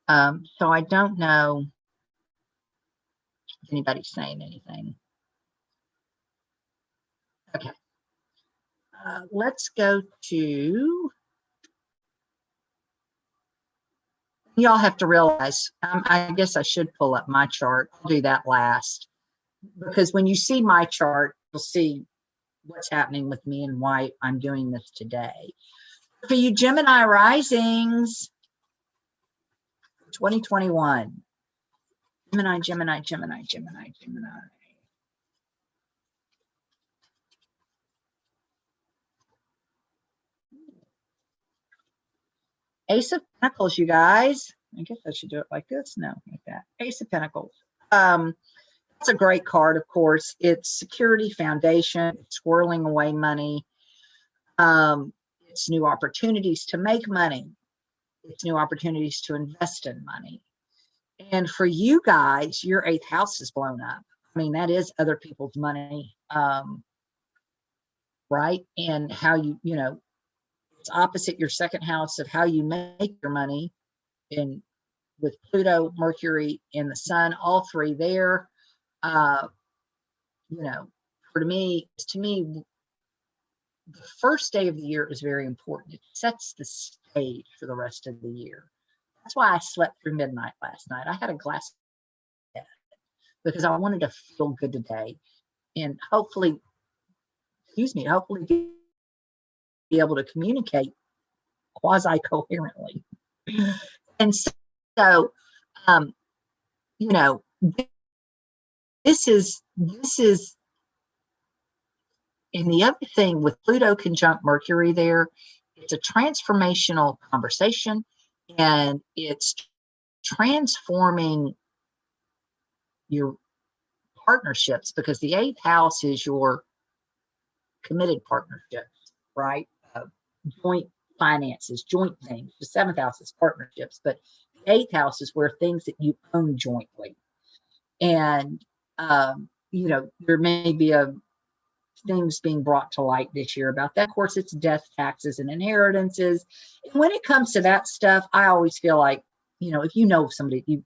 So I don't know if anybody's saying anything. Okay. Let's go to, y'all have to realize, I guess I should pull up my chart. I'll do that last, because when you see my chart, you'll see what's happening with me and why I'm doing this today. For you Gemini risings, 2021. Gemini. Ace of Pentacles, you guys. I guess I should do it like this. No, like that. Ace of Pentacles. That's a great card, of course. It's security, foundation, it's squirreling away money. It's new opportunities to make money. It's new opportunities to invest in money. And for you guys, your 8th house is blown up. I mean, that is other people's money, right? And how you know, it's opposite your 2nd house of how you make your money. And with Pluto, Mercury, and the Sun, all 3 there, you know, to me, the first day of the year is very important. It sets the stage for the rest of the year. That's why I slept through midnight last night. I had a glass of bed because I wanted to feel good today, and hopefully be able to communicate quasi-coherently. And so, you know, this is, and the other thing with Pluto conjunct Mercury there, it's a transformational conversation, and it's transforming your partnerships, because the 8th house is your committed partnerships, right? Joint finances, joint things. The 7th house is partnerships, but the 8th house is where things that you own jointly. And, you know, there may be things being brought to light this year about that. Of course, it's death, taxes, and inheritances. And when it comes to that stuff, I always feel like, you know, if you know somebody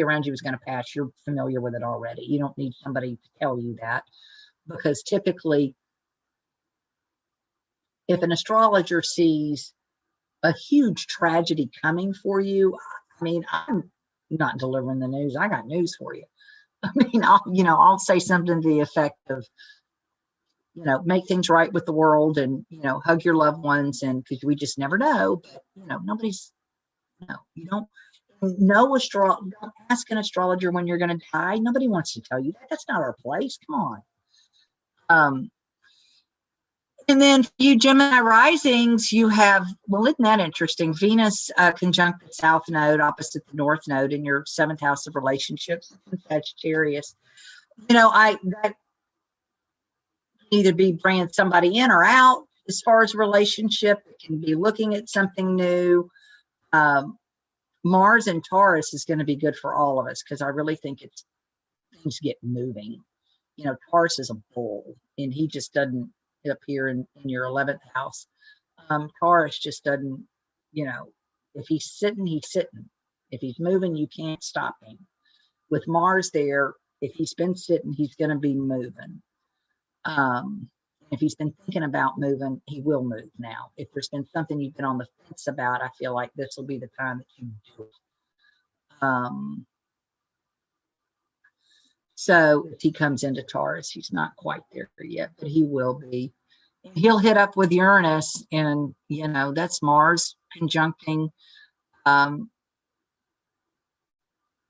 around you is going to pass, you're familiar with it already. You don't need somebody to tell you that, because typically, if an astrologer sees a huge tragedy coming for you, I mean, I'm not delivering the news. I got news for you. I mean, I'll say something to the effect of, you know, make things right with the world, and, you know, hug your loved ones, and because we just never know. But, you know, you don't don't ask an astrologer when you're going to die. Nobody wants to tell you that. That's not our place. Come on. And then for you Gemini risings, you have, well, isn't that interesting? Venus conjunct the South Node opposite the North Node in your 7th house of relationships in Sagittarius. You know, that can either be bringing somebody in or out as far as relationship. It can be looking at something new. Mars and Taurus is going to be good for all of us, because I really think things get moving. You know, Taurus is a bull, and he just doesn't appear in your 11th house. Taurus just doesn't, you know, if he's sitting, he's sitting. If he's moving, you can't stop him. With Mars there, if he's been sitting, he's going to be moving. If he's been thinking about moving, he will move now. If there's been something you've been on the fence about, I feel like this will be the time that you do it. So if he comes into Taurus, he's not quite there yet, but he will be. He'll hit up with Uranus, and, you know, that's Mars conjuncting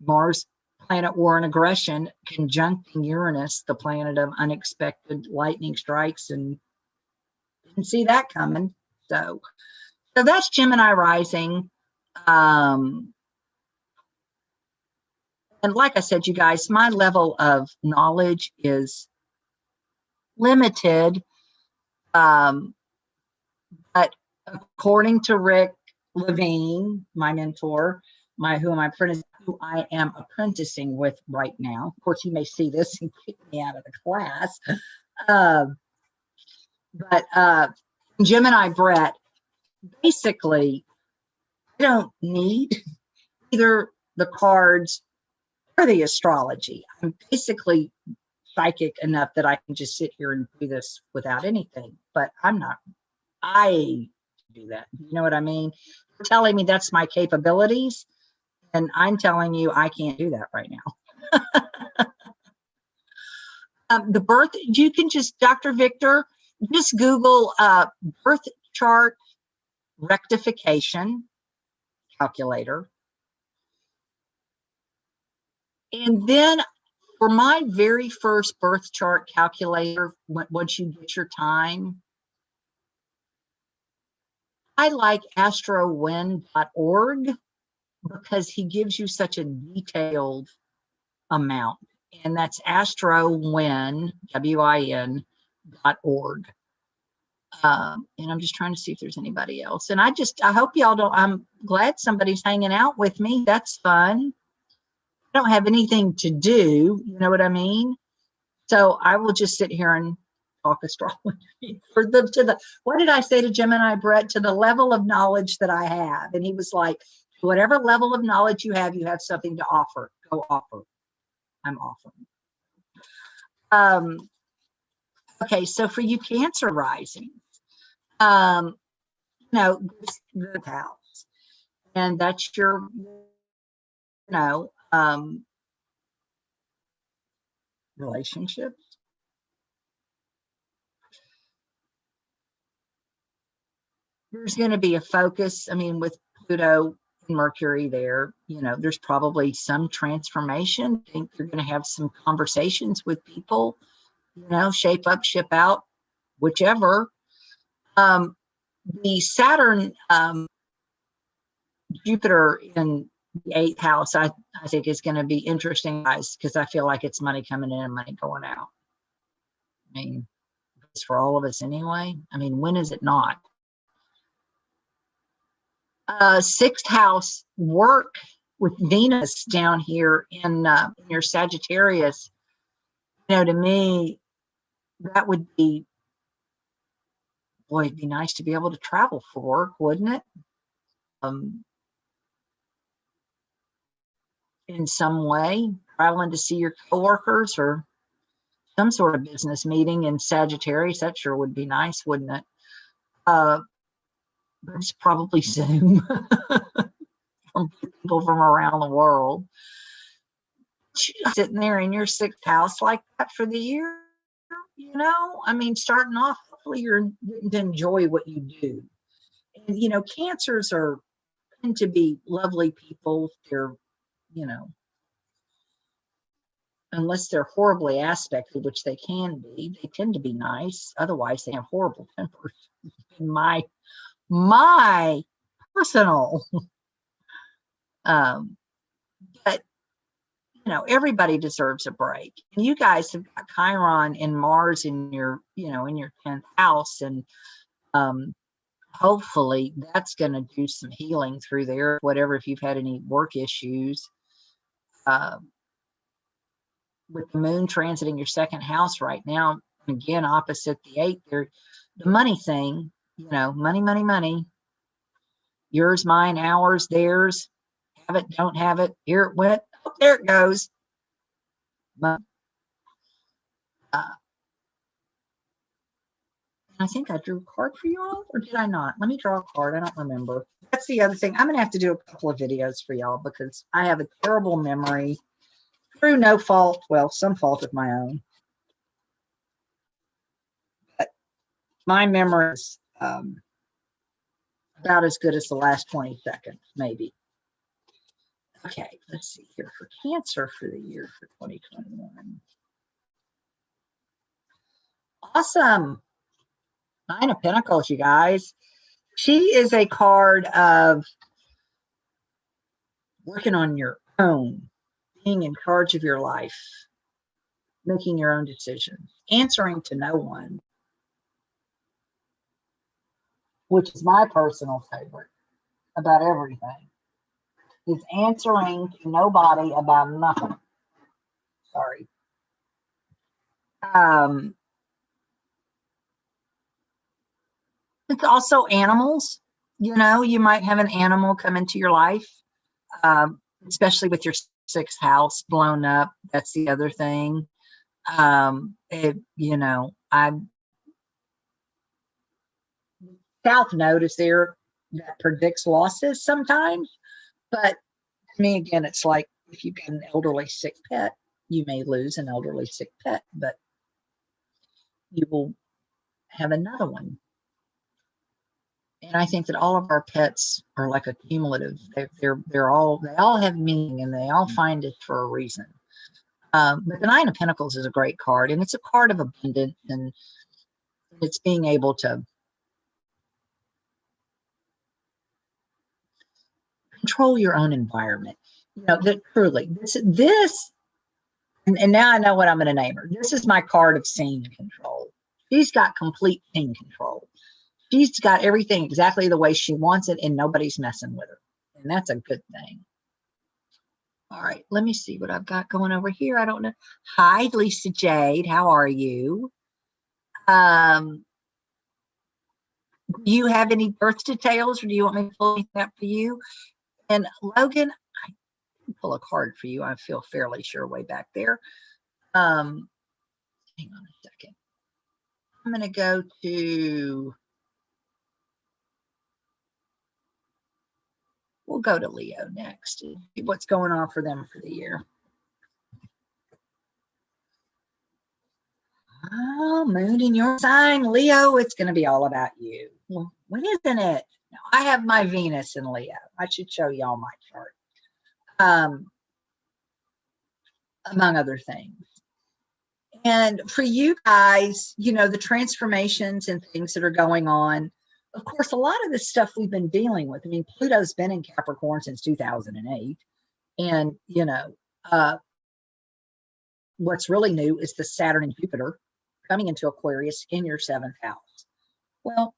Mars, planet war and aggression, conjuncting Uranus, the planet of unexpected lightning strikes, and didn't see that coming. So that's Gemini rising. And like I said, you guys, my level of knowledge is limited. But according to Rick Levine, my mentor, who I am apprenticing with right now. Of course, he may see this and kick me out of the class. But Gemini Brett, basically, I don't need either the cards or the astrology. I'm basically psychic enough that I can just sit here and do this without anything, but I do that. You know what I mean? You're telling me that's my capabilities, and I'm telling you I can't do that right now. The birth, you can just, Dr. Victor, just Google birth chart rectification calculator. And then for my very first birth chart calculator, once you get your time, I like astrowin.org, because he gives you such a detailed amount. And that's astrowin, WIN.org. And I'm just trying to see if there's anybody else. And I hope y'all don't, I'm glad somebody's hanging out with me. That's fun. I don't have anything to do, you know what I mean? So I will just sit here and talk astrology what did I say to Gemini Brett? To the level of knowledge that I have. And he was like, whatever level of knowledge you have something to offer. Go offer. I'm offering. Okay, so for you Cancer rising, the house, and that's your, relationships. There's going to be a focus. I mean, with Pluto and Mercury there, there's probably some transformation. I think you're going to have some conversations with people, shape up, ship out, whichever. The Saturn, Jupiter in the 8th house, I think is going to be interesting, guys, because I feel like it's money coming in and money going out. I mean, is for all of us anyway. I mean, when is it not? Sixth house work with Venus down here in your Sagittarius. You know, to me, that would be, boy, it'd be nice to be able to travel for work, wouldn't it? In some way, traveling to see your coworkers or some sort of business meeting in Sagittarius, that sure would be nice, wouldn't it? But it's probably Zoom from people from around the world. Sitting there in your sixth house like that for the year, you know, I mean, starting off, hopefully you're getting to enjoy what you do. And, you know, Cancers tend to be lovely people. They're, you know, unless they're horribly aspected, which they can be, they tend to be nice. Otherwise, they have horrible tempers. My personal, but you know, everybody deserves a break. And you guys have got Chiron and Mars in your, you know, in your 10th house, and hopefully that's going to do some healing through there. Whatever, if you've had any work issues. With the moon transiting your second house right now, again, opposite the 8th, there, the money thing, you know, money, yours, mine, ours, theirs, have it, don't have it, here it went, oh, there it goes. But, I think I drew a card for you all, or did I not? Let me draw a card. I don't remember. That's the other thing. I'm going to have to do a couple of videos for y'all because I have a terrible memory. Through no fault, well, some fault of my own. But my memory is about as good as the last 20 seconds, maybe. Okay, let's see here for Cancer for the year for 2021. Awesome. 9 of Pentacles, you guys. She is a card of working on your own, being in charge of your life, making your own decisions, answering to no one, which is my personal favorite about everything, is answering to nobody about nothing. Sorry. It's also animals. You know, you might have an animal come into your life, especially with your 6th house blown up. That's the other thing. You know, South Node is there that predicts losses sometimes, but to me, again, it's like if you've got an elderly sick pet, you may lose an elderly sick pet, but you will have another one. And I think that all of our pets are like a cumulative. They all have meaning, and they all find it for a reason. But the 9 of Pentacles is a great card, and it's a card of abundance, and it's being able to control your own environment. You know, that truly this, and now I know what I'm going to name her. This is my card of scene control. She's got complete scene control. She's got everything exactly the way she wants it, and nobody's messing with her. And that's a good thing. All right, let me see what I've got going over here. I don't know. Hi, Lisa Jade. How are you? Do you have any birth details, or do you want me to pull that for you? And Logan, I can pull a card for you. I feel fairly sure way back there. Hang on a second. I'm going to go to... We'll go to Leo next and see what's going on for them for the year. Oh, moon in your sign, Leo, it's going to be all about you. Well, when isn't it? Now, I have my Venus in Leo. I should show y'all my chart. Among other things. And for you guys, you know, the transformations and things that are going on, of course, a lot of this stuff we've been dealing with. I mean, Pluto's been in Capricorn since 2008. And, you know, what's really new is the Saturn and Jupiter coming into Aquarius in your 7th house. Well,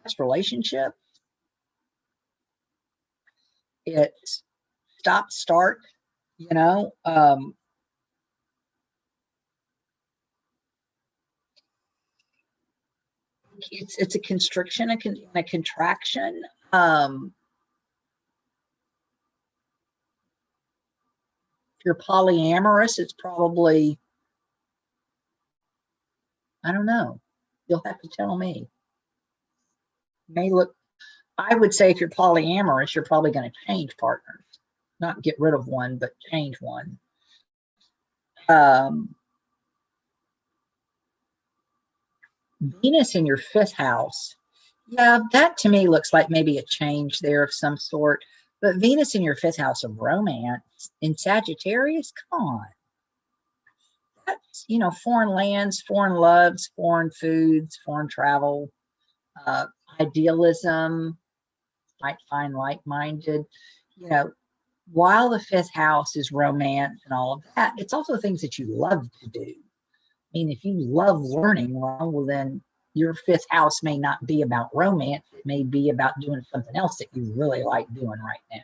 that's relationship. It's stop, start, you know. It's a constriction and a contraction. If you're polyamorous, it's probably, I don't know. You'll have to tell me. May look, I would say if you're polyamorous, you're probably going to change partners, not get rid of one, but change one. Venus in your 5th house. Yeah, that to me looks like maybe a change there of some sort. But Venus in your 5th house of romance in Sagittarius, come on. That's, you know, foreign lands, foreign loves, foreign foods, foreign travel, idealism, might find like-minded. You know, while the 5th house is romance and all of that, it's also things that you love to do. I mean, if you love learning, well, then your 5th house may not be about romance. It may be about doing something else that you really like doing right now.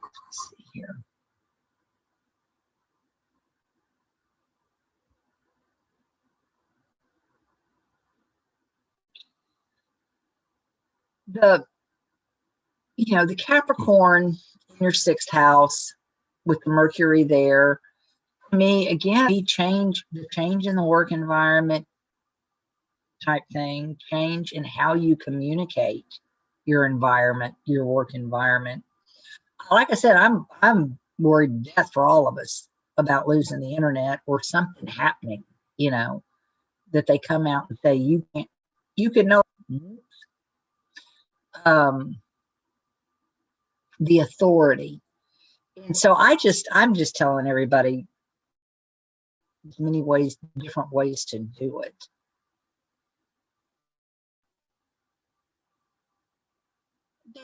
Let's see here. The Capricorn in your 6th house with the Mercury there, to me, again, the change in the work environment type thing, change in how you communicate your environment, your work environment. Like I said, I'm worried to death for all of us about losing the internet or something happening, you know, that they come out and say, you can know. The authority. And so I'm just telling everybody many ways, different ways to do it.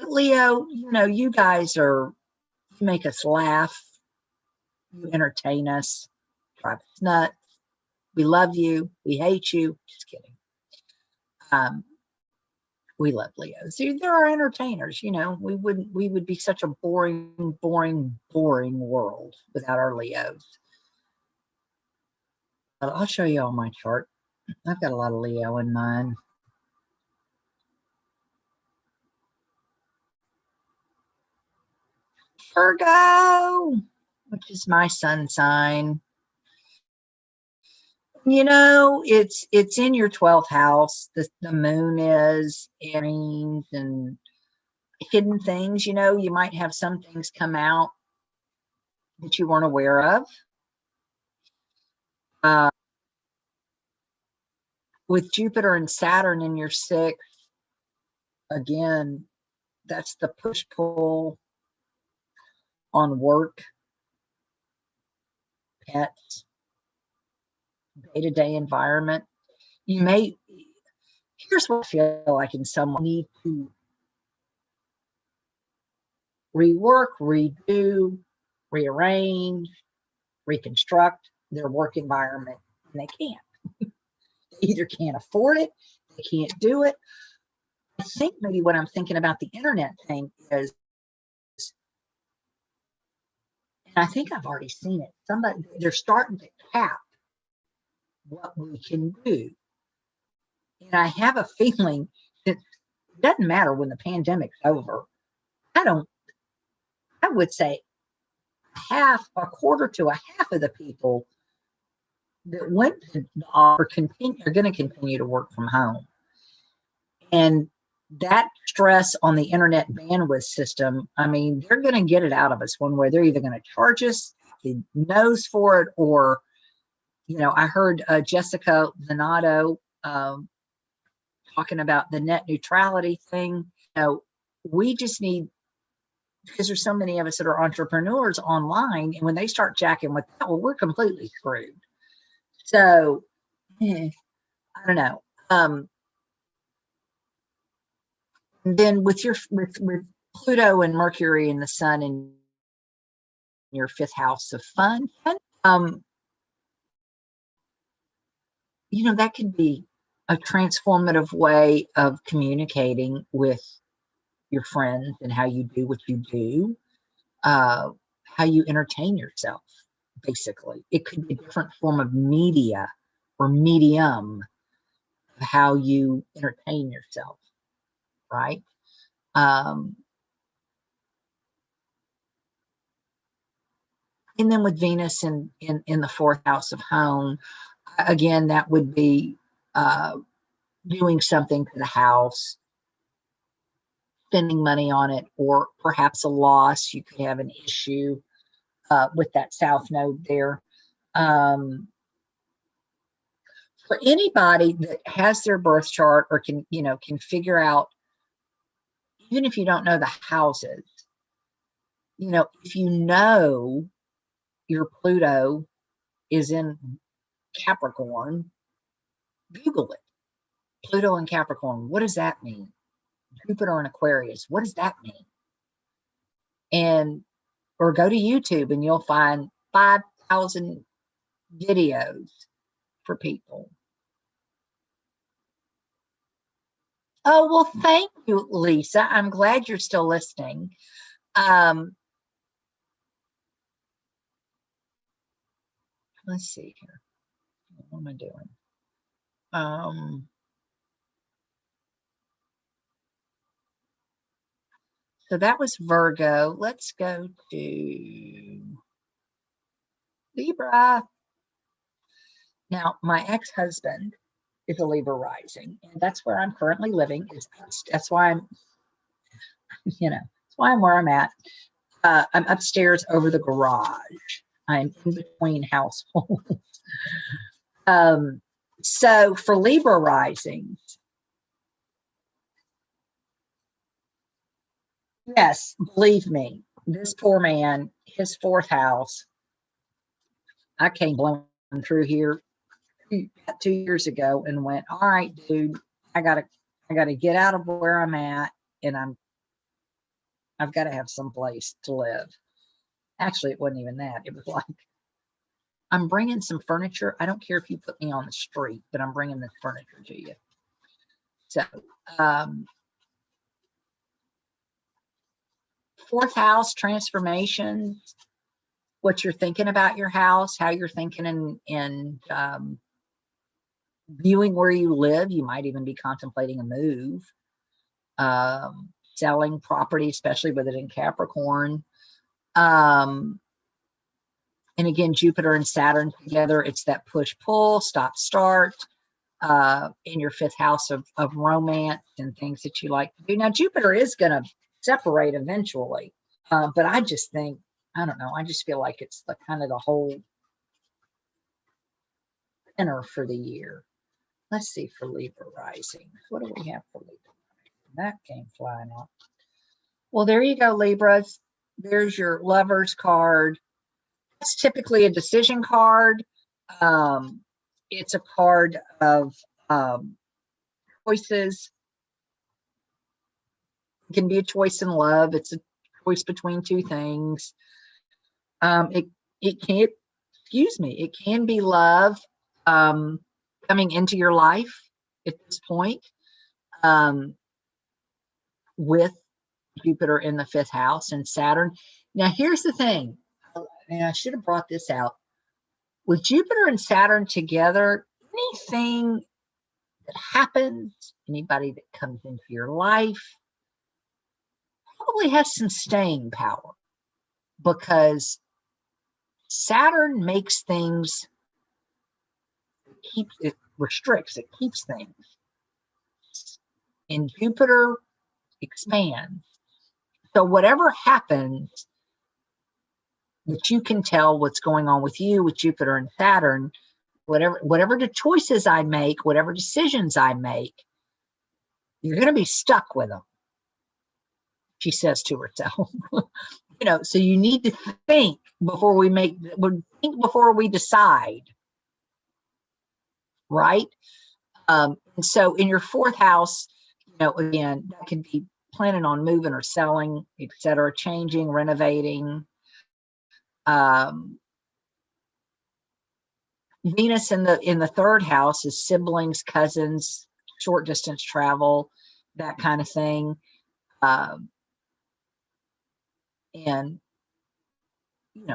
Leo, you know, you guys you make us laugh. You entertain us, drive us nuts. We love you. We hate you. Just kidding. We love Leos. There are entertainers, you know. We would be such a boring world without our Leos. I'll show you all my chart. I've got a lot of Leo in mine. Virgo, which is my sun sign. You know, it's in your 12th house. The moon is Aries and hidden things. You know, you might have some things come out that you weren't aware of. With Jupiter and Saturn in your 6th, again, that's the push-pull on work, pets, day-to-day environment. Here's what I feel like in someone need to rework, redo, rearrange, reconstruct their work environment, and they can't. They either can't afford it, they can't do it. I think maybe what I'm thinking about the internet thing is, and I think I've already seen it, they're starting to cap what we can do. And I have a feeling that it doesn't matter when the pandemic's over. I would say a quarter to a half of the people that went to are going to continue to work from home. And that stress on the internet bandwidth system, I mean, they're going to get it out of us one way. They're either going to charge us the nose for it, or, you know, I heard Jessica Zanato talking about the net neutrality thing. You know, we just need, because there's so many of us that are entrepreneurs online, and when they start jacking with that, well, we're completely screwed. So, I don't know. And then with Pluto and Mercury and the Sun in your 5th house of fun, You know, that could be a transformative way of communicating with your friends and how you do what you do, how you entertain yourself, basically. It could be a different form of media or medium of how you entertain yourself, right? And then with Venus in the fourth house of home, again, that would be doing something to the house, spending money on it, or perhaps a loss. You could have an issue with that south node there. For anybody that has their birth chart or can figure out, even if you don't know the houses, if you know your Pluto is in Capricorn, Google it. Pluto in Capricorn, what does that mean? Jupiter in Aquarius, what does that mean? Or go to YouTube and you'll find 5,000 videos for people. Oh, well, thank you, Lisa. I'm glad you're still listening. Let's see here. What am I doing? So that was Virgo. Let's go to Libra. Now, my ex-husband is a Libra rising, and that's where I'm currently living. That's why I'm, that's why I'm where I'm at. I'm upstairs over the garage. I'm in between households. So for Libra risings, yes, believe me, this poor man, his fourth house, I came blowing through here 2 years ago and went, all right, dude, I gotta get out of where I'm at, and I've got to have some place to live. Actually, it wasn't even that. It was like, I'm bringing some furniture. I don't care if you put me on the street, but I'm bringing this furniture to you. So, fourth house transformations, what you're thinking about your house, how you're thinking in viewing where you live. You might even be contemplating a move, selling property, especially with it in Capricorn. And again, Jupiter and Saturn together, it's that push-pull, stop-start in your fifth house of romance and things that you like to do. Now, Jupiter is going to separate eventually, but I just think, I don't know, I just feel like it's the kind of the whole tenor for the year. Let's see for Libra rising. What do we have for Libra? That came flying out. Well, there you go, Libras. There's your Lover's card. It's typically a decision card. It's a card of choices. It can be a choice in love. It's a choice between two things. It can, it can be love coming into your life at this point, with Jupiter in the fifth house and Saturn. Now, here's the thing, and I should have brought this out. With Jupiter and Saturn together, anything that happens, anybody that comes into your life, probably has some staying power, because Saturn makes things, it restricts, it keeps things. And Jupiter expands. So whatever happens, that you can tell what's going on with you with Jupiter and Saturn, whatever the choices I make, whatever decisions I make, you're going to be stuck with them, she says to herself. So you need to think before we decide, right? And so in your fourth house, again, that could be planning on moving or selling, etc., changing, renovating. Venus in the third house is siblings, cousins, short distance travel, that kind of thing. And,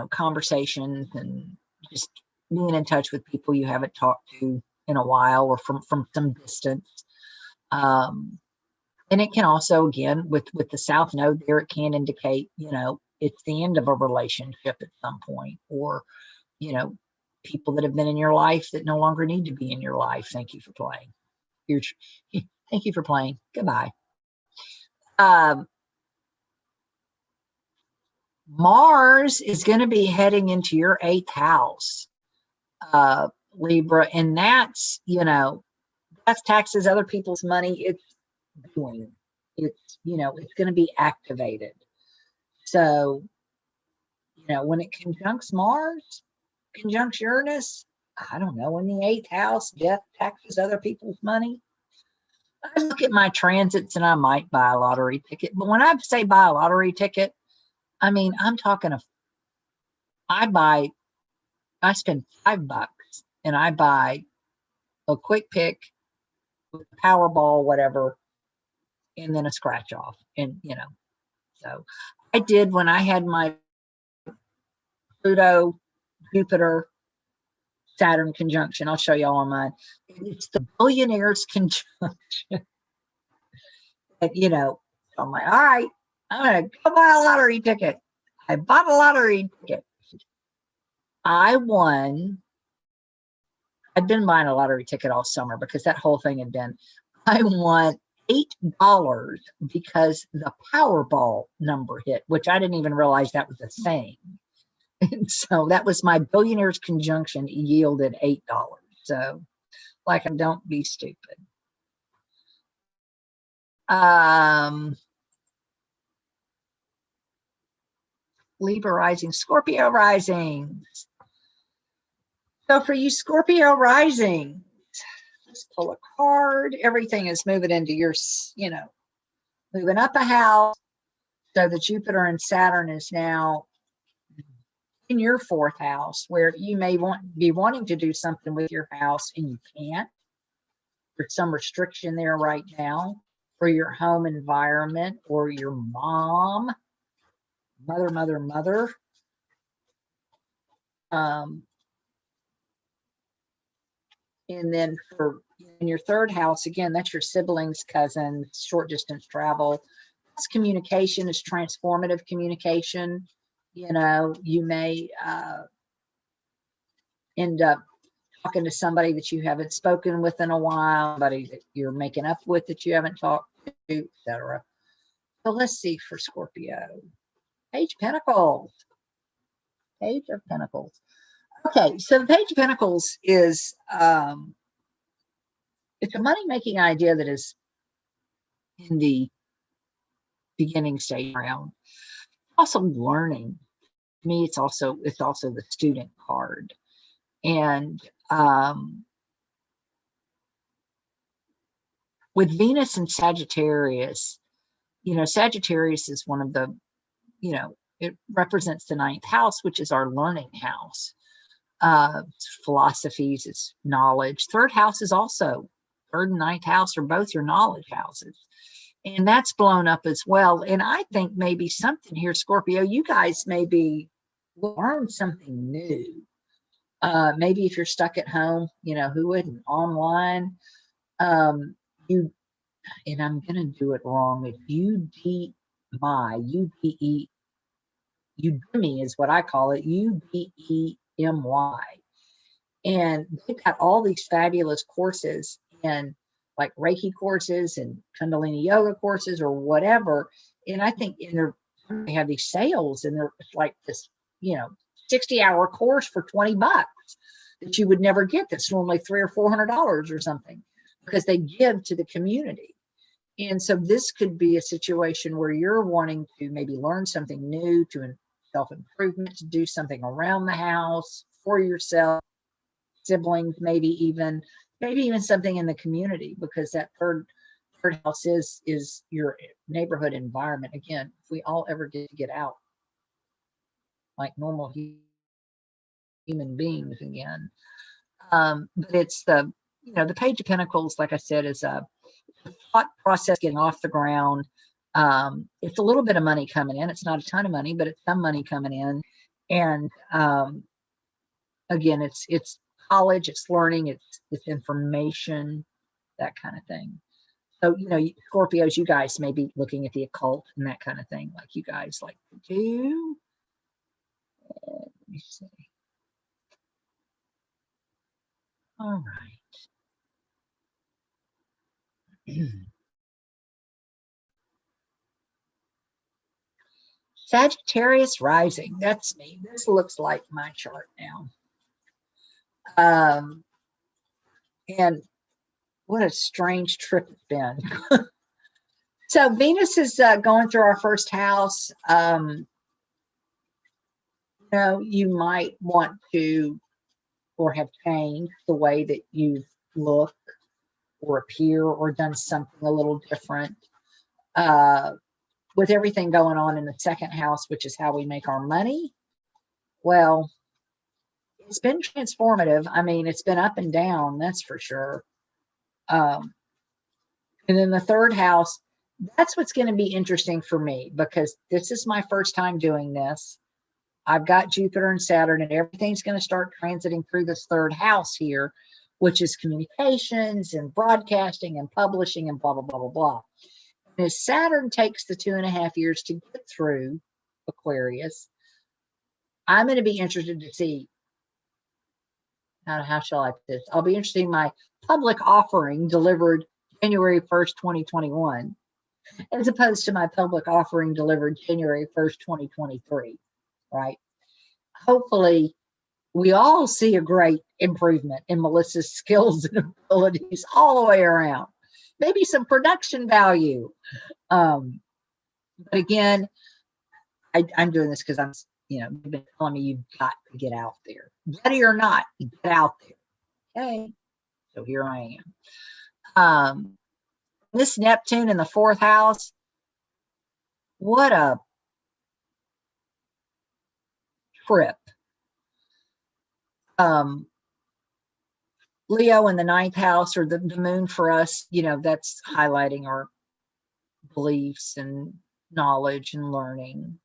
conversations and just being in touch with people you haven't talked to in a while or from some distance. And it can also, again, with the South Node there, it can indicate, it's the end of a relationship at some point, or, people that have been in your life that no longer need to be in your life. Thank you for playing. Thank you for playing. Goodbye. Mars is going to be heading into your 8th house, Libra, and that's taxes, other people's money. It's going to be activated. So, when it conjuncts Mars, conjuncts Uranus, I don't know, in the 8th house, death, taxes, other people's money. I look at my transits and I might buy a lottery ticket. But when I say buy a lottery ticket, I mean, I'm talking I spend $5 and I buy a quick pick with a Powerball, whatever, and then a scratch off. And, so I did when I had my Pluto, Jupiter, Saturn conjunction. I'll show y'all on mine. It's the billionaire's conjunction. And, I'm like, all right, I'm going to go buy a lottery ticket. I bought a lottery ticket. I won. I'd been buying a lottery ticket all summer because that whole thing had been, I won $8 because the Powerball number hit, which I didn't even realize that was a thing. And so that was my billionaire's conjunction yielded $8. So, don't be stupid. Libra rising, Scorpio rising. So for you Scorpio rising, let's pull a card. Everything is moving into your, moving up a house. So the Jupiter and Saturn is now in your 4th house, where you may be wanting to do something with your house and you can't. There's some restriction there right now for your home environment or your mother. And then in your 3rd house, again, that's your siblings, cousins, short distance travel. That's communication, is transformative communication. You may end up talking to somebody that you haven't spoken with in a while, somebody that you're making up with that you haven't talked to, etc. So let's see for Scorpio. Page of Pentacles. Page of Pentacles. Okay, so the Page of Pentacles is it's a money-making idea that is in the beginning stage round. Also learning. To me, it's also the student card. And with Venus and Sagittarius, Sagittarius is one of the, it represents the 9th house, which is our learning house. Philosophies, it's knowledge. 3rd house is also, 3rd and 9th house are both your knowledge houses. And that's blown up as well. And I think maybe something here, Scorpio, you guys maybe learn something new. Maybe if you're stuck at home, who wouldn't, online, and I'm going to do it wrong. It's Udemy is what I call it, Udemy. And they've got all these fabulous courses, and like Reiki courses and Kundalini yoga courses or whatever. And I think they have these sales, and they're like this, 60-hour course for $20 that you would never get. That's normally $300 or $400 or something, because they give to the community. And so this could be a situation where you're wanting to maybe learn something new, to self-improvement, to do something around the house for yourself, siblings, maybe even something in the community, because that third house is your neighborhood environment. Again, if we all ever get out like normal human beings again. But it's the, the Page of Pentacles, like I said, is a thought process getting off the ground. It's a little bit of money coming in. It's not a ton of money, but it's some money coming in. And again, it's college, it's learning, it's information, that kind of thing. So, Scorpios, you guys may be looking at the occult and that kind of thing, like you guys like to do. Let me see. All right. Sagittarius rising. That's me. This looks like my chart now. And what a strange trip it's been. So Venus is going through our first house. You might want to or have changed the way that you look or appear or done something a little different. With everything going on in the second house, which is how we make our money, well, it's been transformative. I mean, it's been up and down, that's for sure. And then the third house, that's what's going to be interesting for me, because this is my first time doing this. I've got Jupiter and Saturn, and everything's going to start transiting through this third house here, which is communications and broadcasting and publishing and blah, blah, blah, blah, blah. And as Saturn takes the 2.5 years to get through Aquarius, I'm going to be interested to see, how shall I put this? I'll be interested in my public offering delivered January 1st, 2021, as opposed to my public offering delivered January 1st, 2023, right? Hopefully, we all see a great improvement in Melissa's skills and abilities all the way around. Maybe some production value. But again, I'm doing this because I'm, you've been telling me you've got to get out there. Ready or not, get out there. Okay. So here I am. This Neptune in the fourth house, what a trip. Leo in the ninth house, or the moon for us, that's highlighting our beliefs and knowledge and learning.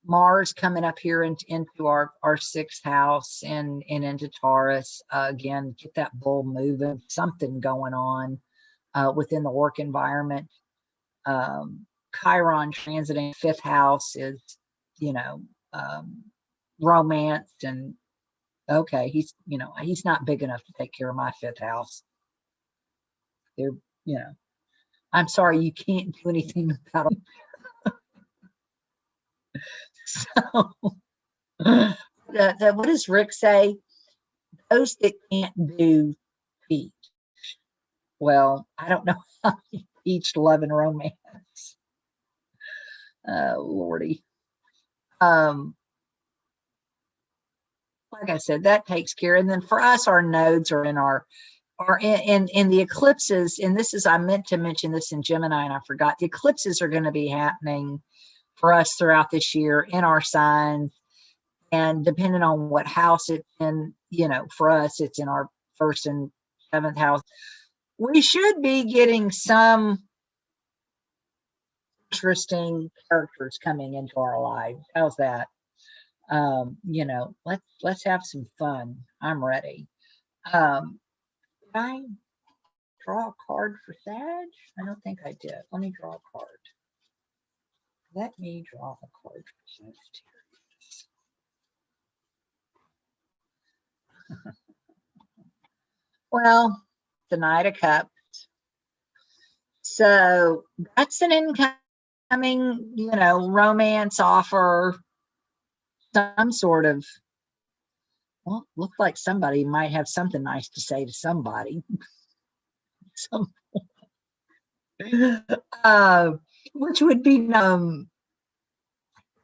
Mars coming up here into our sixth house and into Taurus. Again, get that bull moving, something going on within the work environment. Chiron transiting fifth house is, romance, and okay, he's not big enough to take care of my fifth house. They're, I'm sorry, you can't do anything about them. So, what does Rick say? Those that can't do teach. Well, I don't know how you teach love and romance. Lordy. Like I said, that takes care. And then for us, our nodes are in in the eclipses. And this is, I meant to mention this in Gemini and I forgot. The eclipses are going to be happening for us throughout this year in our signs. And depending on what house it's in, for us, it's in our first and seventh house. We should be getting some interesting characters coming into our lives. How's that? Let's have some fun. I'm ready. Did I draw a card for Sag? I don't think I did. Let me draw a card. Let me draw a card for Sagittarius. Well, the Knight of Cups. So that's an incoming, romance offer. Some sort of, well, looked like somebody might have something nice to say to somebody. Which would be,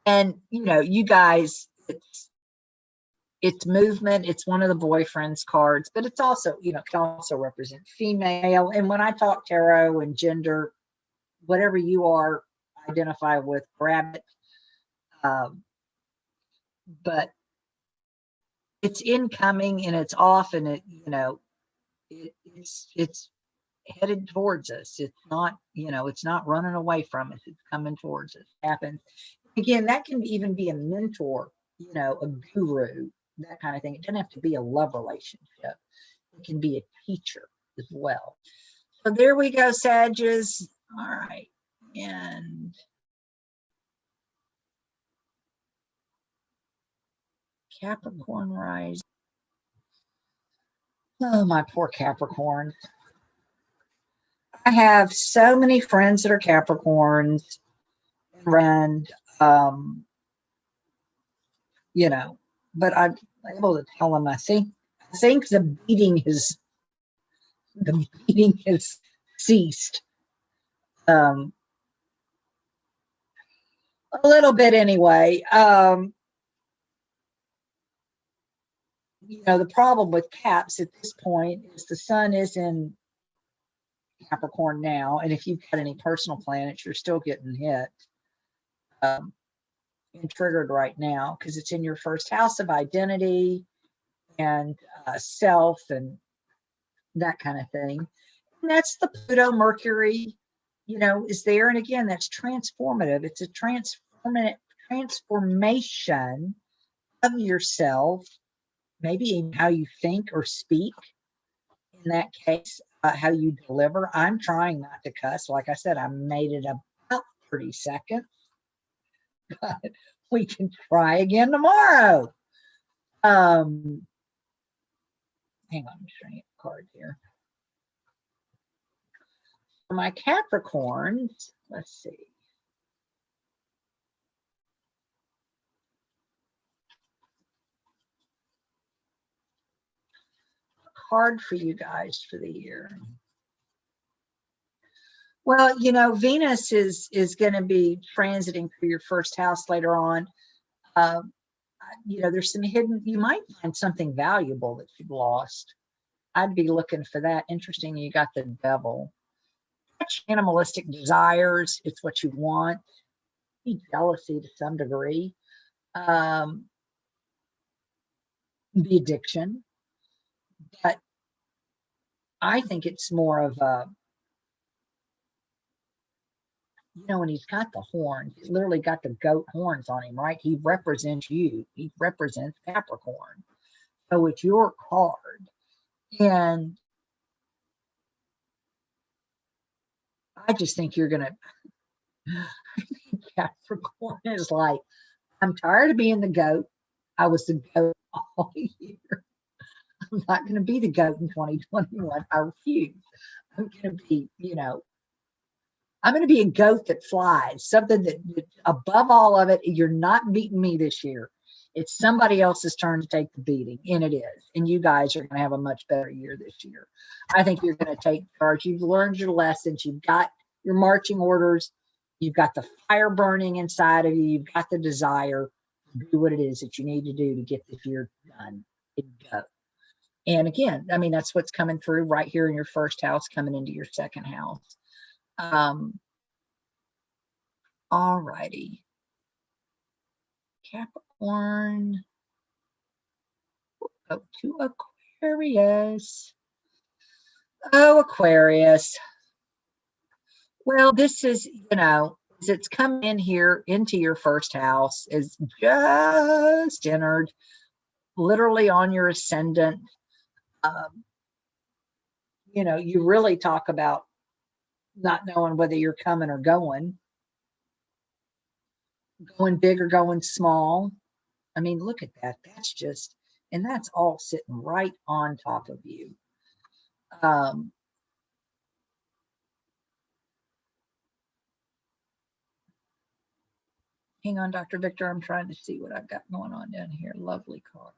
and you guys, it's movement. It's one of the boyfriend's cards, but it's also, can also represent female. And when I talk tarot and gender, whatever you are, identify with, grab it. But it's incoming and it's off, and it, you know, it's headed towards us. It's not, you know, it's not running away from us. It's coming towards us. Happens. Again, that can even be a mentor, you know, a guru, that kind of thing. It doesn't have to be a love relationship. It can be a teacher as well. So there we go, Sages. All right. And Capricorn rising. Oh, my poor Capricorns. I have so many friends that are Capricorns, and you know, but I'm able to tell them, I think the beating has ceased. A little bit anyway. You know, the problem with Caps at this point is the sun is in Capricorn now, and if you've got any personal planets, you're still getting hit and triggered right now, because it's in your first house of identity and self and that kind of thing. And that's the Pluto Mercury, you know, is there. And again, that's transformative. It's a transformation of yourself, maybe even how you think or speak. In that case, how you deliver. I'm trying not to cuss. Like I said, I made it about 30 seconds, but we can try again tomorrow. Hang on, I'm just trying to get a card here. For my Capricorns, let's see. Card for you guys for the year. Well, you know, Venus is going to be transiting through your first house later on. You know, there's some hidden, you might find something valuable that you've lost. I'd be looking for that. Interesting, you got the Devil. Animalistic desires, it's what you want. Be jealousy to some degree. The addiction. But I think it's more of a, you know, when he's got the horns, he's literally got the goat horns on him, right? He represents you. He represents Capricorn. So it's your card. And I just think you're going to, Capricorn is like, I'm tired of being the goat. I was the goat all year. I'm not going to be the goat in 2021. I refuse. I'm going to be, you know, I'm going to be a goat that flies, something that above all of it, you're not beating me this year. It's somebody else's turn to take the beating, and it is. And you guys are going to have a much better year this year. I think you're going to take charge. You've learned your lessons. You've got your marching orders. You've got the fire burning inside of you. You've got the desire to do what it is that you need to do to get this year done and go. And again, I mean, that's what's coming through right here in your first house, coming into your second house. All righty. Capricorn. Go to Aquarius. Oh, Aquarius. Well, this is, you know, as it's come in here into your first house, is just entered, literally on your ascendant. You know, you really talk about not knowing whether you're coming or going big or going small. I mean, look at that. That's just, and that's all sitting right on top of you. Hang on, Dr. Victor. I'm trying to see what I've got going on down here. Lovely cards.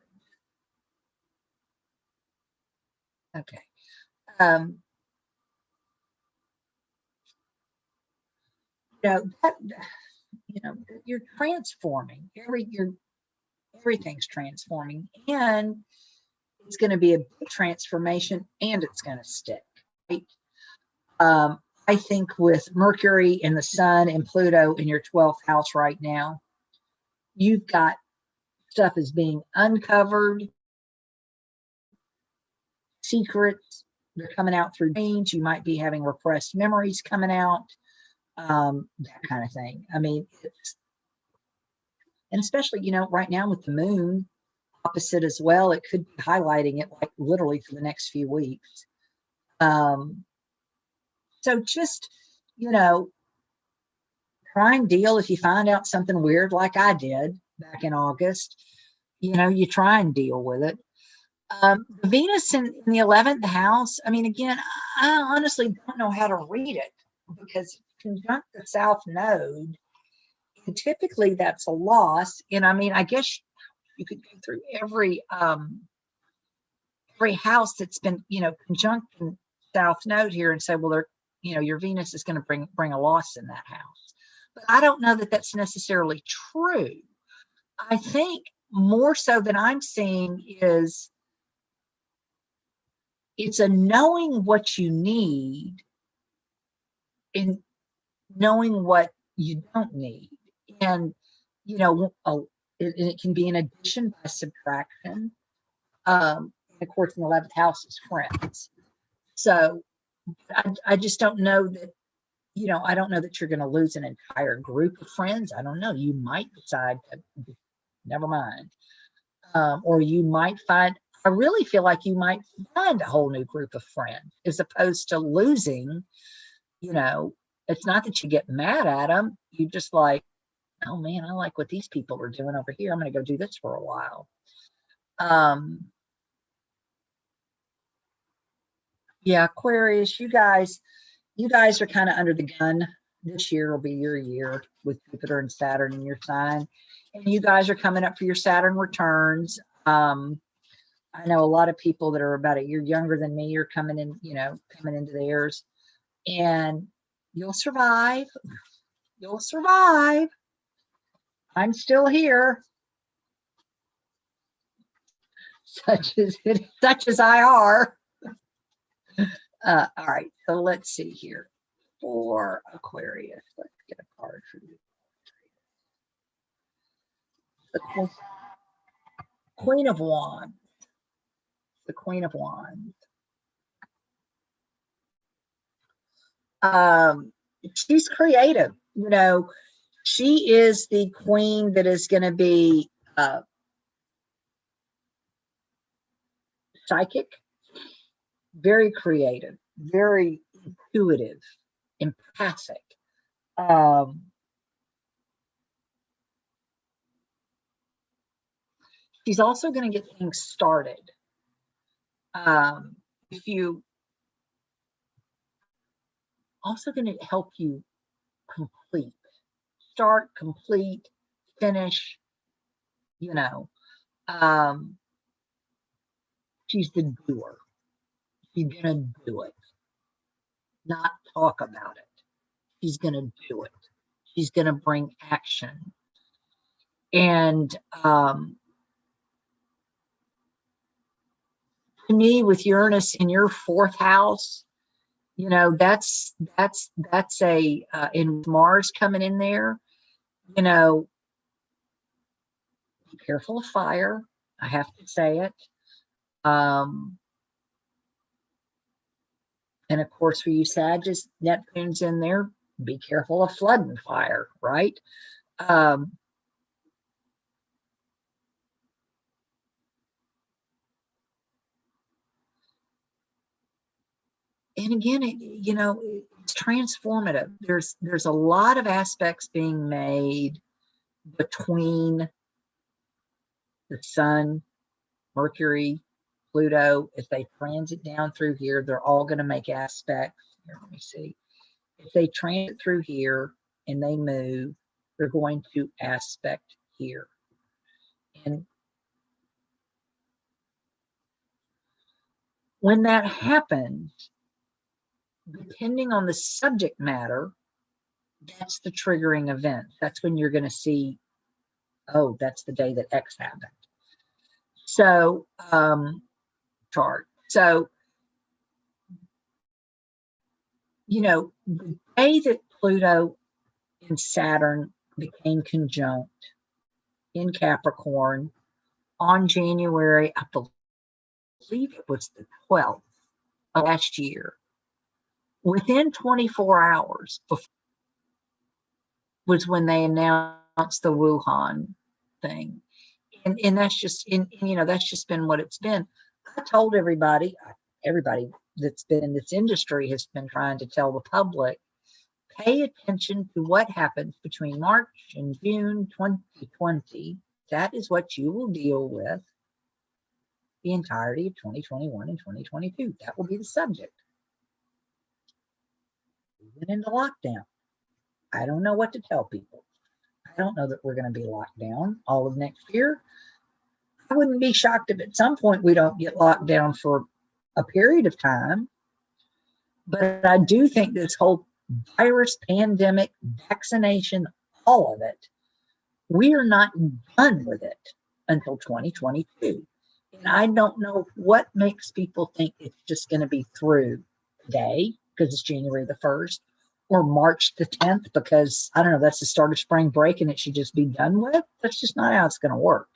Okay. You know, you're transforming. Everything's transforming, and it's going to be a big transformation, and it's going to stick. Right? I think with Mercury and the Sun and Pluto in your 12th house right now, you've got stuff is being uncovered, secrets. They're coming out through dreams. You might be having repressed memories coming out, that kind of thing. I mean, and especially, you know, right now with the moon opposite as well, it could be highlighting it like literally for the next few weeks. So just, you know, try and deal. If you find out something weird like I did back in August, you know, you try and deal with it. The Venus in the 11th house, I mean, again, I honestly don't know how to read it because conjunct the South Node, and typically that's a loss. And I mean, I guess you could go through every house that's been, you know, conjunct South Node here and say, well, they're, you know, your Venus is going to bring a loss in that house. But I don't know that that's necessarily true. I think more so than I'm seeing is it's a knowing what you need and knowing what you don't need. And, you know, it can be an addition by subtraction. And of course, in the 11th house is friends. So I just don't know that, you know, I don't know that you're going to lose an entire group of friends. I don't know. You might decide to, never mind. Or you might find, I really feel like you might find a whole new group of friends as opposed to losing, you know. It's not that you get mad at them. You just like, oh man, I like what these people are doing over here. I'm going to go do this for a while. Yeah, Aquarius, you guys are kind of under the gun. This year will be your year with Jupiter and Saturn in your sign. And you guys are coming up for your Saturn returns. I know a lot of people that are about a year younger than me are coming in, you know, coming into theirs. And you'll survive. You'll survive. I'm still here. Such as I are. All right, so let's see here. For Aquarius, let's get a card for you. The Queen of Wands. The Queen of Wands. She's creative. You know, she is the queen that is going to be psychic, very creative, very intuitive, empathic. She's also going to get things started. If you also going to help you complete, start, complete, finish, you know. She's the doer. She's going to do it, not talk about it. She's going to do it. She's going to bring action. And to me, with Uranus in your 4th house, you know, that's a in Mars coming in there, you know, be careful of fire. I have to say it. And of course, for you Sagittarius, Neptune's in there. Be careful of flood and fire, right? And again, you know, it's transformative. There's a lot of aspects being made between the Sun, Mercury, Pluto. If they transit down through here, they're all going to make aspects. Here, let me see. If they transit through here and they move, they're going to aspect here. And when that happens, depending on the subject matter, that's the triggering event. That's when you're going to see, oh, that's the day that X happened. So, chart. So, you know, the day that Pluto and Saturn became conjunct in Capricorn on January, I believe it was the 12th of last year, within 24 hours was when they announced the Wuhan thing. And that's just, that's just been what it's been. I told everybody that's been in this industry has been trying to tell the public, pay attention to what happens between March and June 2020. That is what you will deal with the entirety of 2021 and 2022. That will be the subject. We went into lockdown. I don't know what to tell people. I don't know that we're going to be locked down all of next year. I wouldn't be shocked if at some point we don't get locked down for a period of time. But I do think this whole virus, pandemic, vaccination, all of it, we are not done with it until 2022. And I don't know what makes people think it's just going to be through today because it's January the 1st or March the 10th because, I don't know, that's the start of spring break and it should just be done with. That's just not how it's going to work.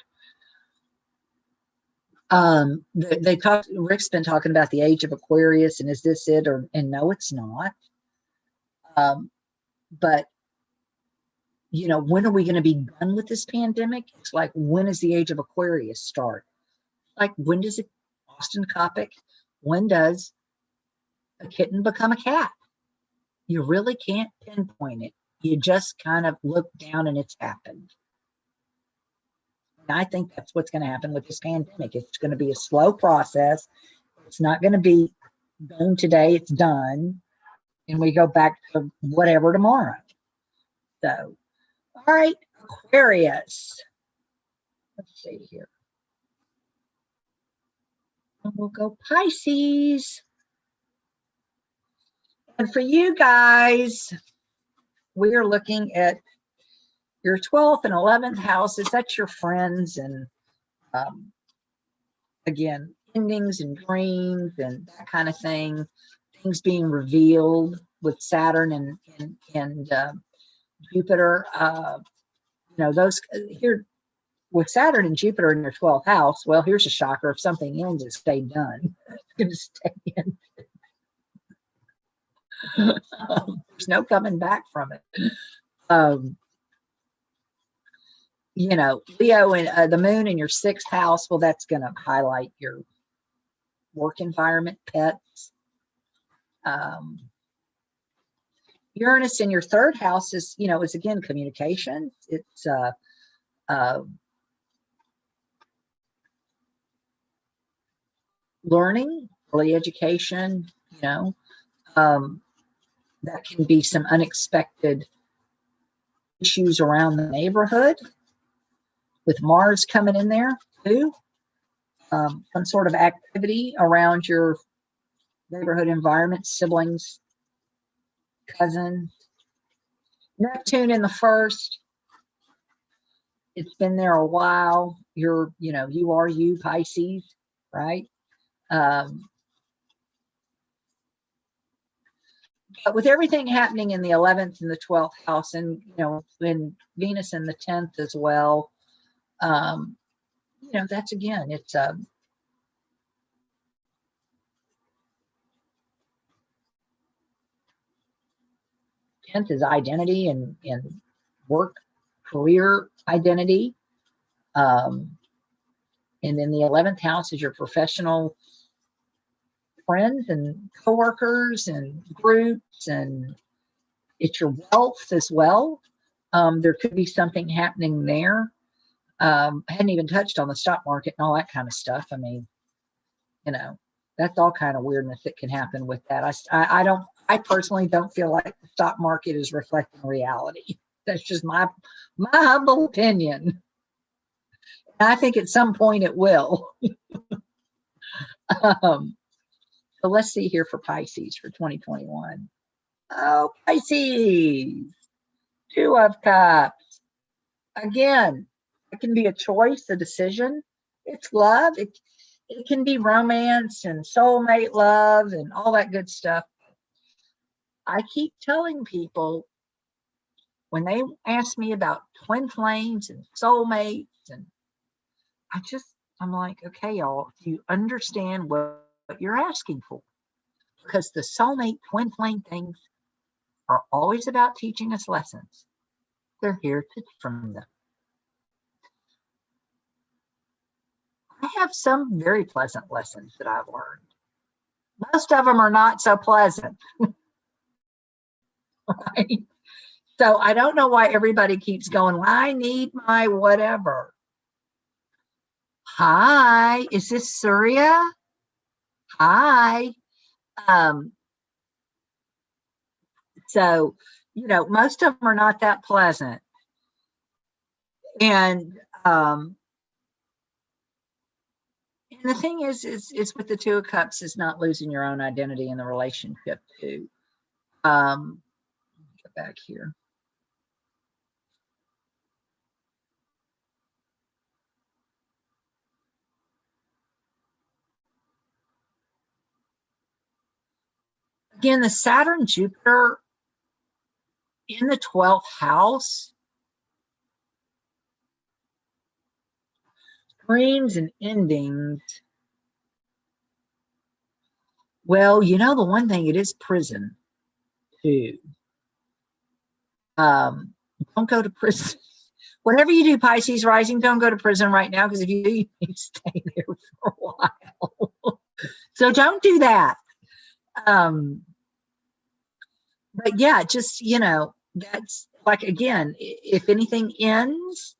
Rick's been talking about the age of Aquarius and is this it? And no, it's not. But when are we going to be done with this pandemic? It's like, when does the age of Aquarius start? Like, when does it, Austin Coppock, when does a kitten become a cat? You really can't pinpoint it. You just kind of look down and it's happened. And I think that's what's going to happen with this pandemic. It's going to be a slow process. It's not going to be done today, it's done, and we go back to whatever tomorrow. So, all right, Aquarius. Let's see here. And we'll go Pisces. And for you guys, we are looking at your 12th and 11th houses. That's your friends and, again, endings and dreams and that kind of thing. Things being revealed with Saturn and Jupiter. Those here with Saturn and Jupiter in your 12th house. Well, here's a shocker. If something ends, it stayed done. It's going to stay in. There's no coming back from it. Leo and the moon in your 6th house. Well, that's going to highlight your work environment, pets. Uranus in your 3rd house is again communication. It's learning, early education. That can be some unexpected issues around the neighborhood with Mars coming in there too. Some sort of activity around your neighborhood environment, siblings, cousins. Neptune in the 1st. It's been there a while. You are you, Pisces, right? But with everything happening in the 11th and the 12th house, and in Venus in the 10th as well, that's again, it's 10th is identity and work, career identity. And then the 11th house is your professional friends and coworkers and groups, and it's your wealth as well. There could be something happening there. I hadn't even touched on the stock market and all that kind of stuff. I mean, that's all kind of weirdness that can happen with that. I personally don't feel like the stock market is reflecting reality. That's just my humble opinion. And I think at some point it will. So let's see here for Pisces for 2021. Oh, Pisces, 2 of Cups. Again, it can be a choice, a decision. It's love. It can be romance and soulmate love and all that good stuff. I keep telling people when they ask me about twin flames and soulmates, and I'm like, okay, y'all, do you understand what you're asking for? Because the soulmate twin flame things are always about teaching us lessons. They're here to from them. I have some very pleasant lessons that I've learned. Most of them are not so pleasant. Right? So I don't know why everybody keeps going, well, I need my whatever. Hi, is this Surya? Hi. So, you know, most of them are not that pleasant. And the thing is with the Two of Cups is not losing your own identity in the relationship too. Get back here. Again, the Saturn Jupiter in the 12th house, dreams and endings. Well, you know, the one thing, it is prison too. Don't go to prison. Whatever you do, Pisces rising, don't go to prison right now, because if you do, you need to stay there for a while. So don't do that. But yeah, just, you know, that's like, again, if anything ends,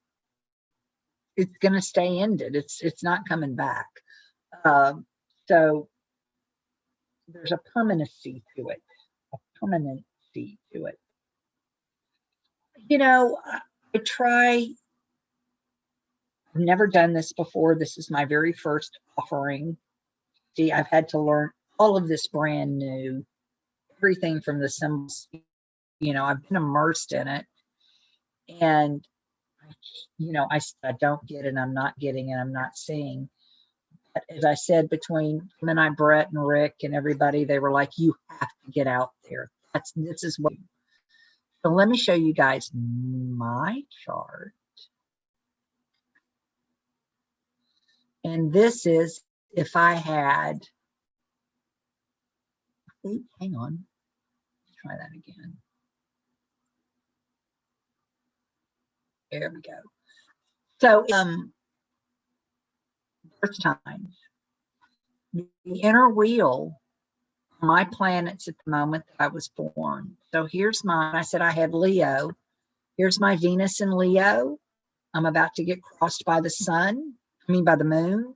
it's going to stay ended. It's not coming back. So there's a permanency to it, You know, I try, I've never done this before. This is my very first offering. See, I've had to learn all of this brand new, everything from the symbols, you know, I've been immersed in it. And, you know, I don't get it. I'm not getting it. I'm not seeing. But as I said, between Gemini Brett and Rick and everybody, they were like, you have to get out there. This is what. So let me show you guys my chart. And this is if I had, hang on, let's try that again. There we go. So birth times. The inner wheel, my planets at the moment that I was born. So here's mine. I said I had Leo. Here's my Venus in Leo. I'm about to get crossed by the sun. I mean by the moon.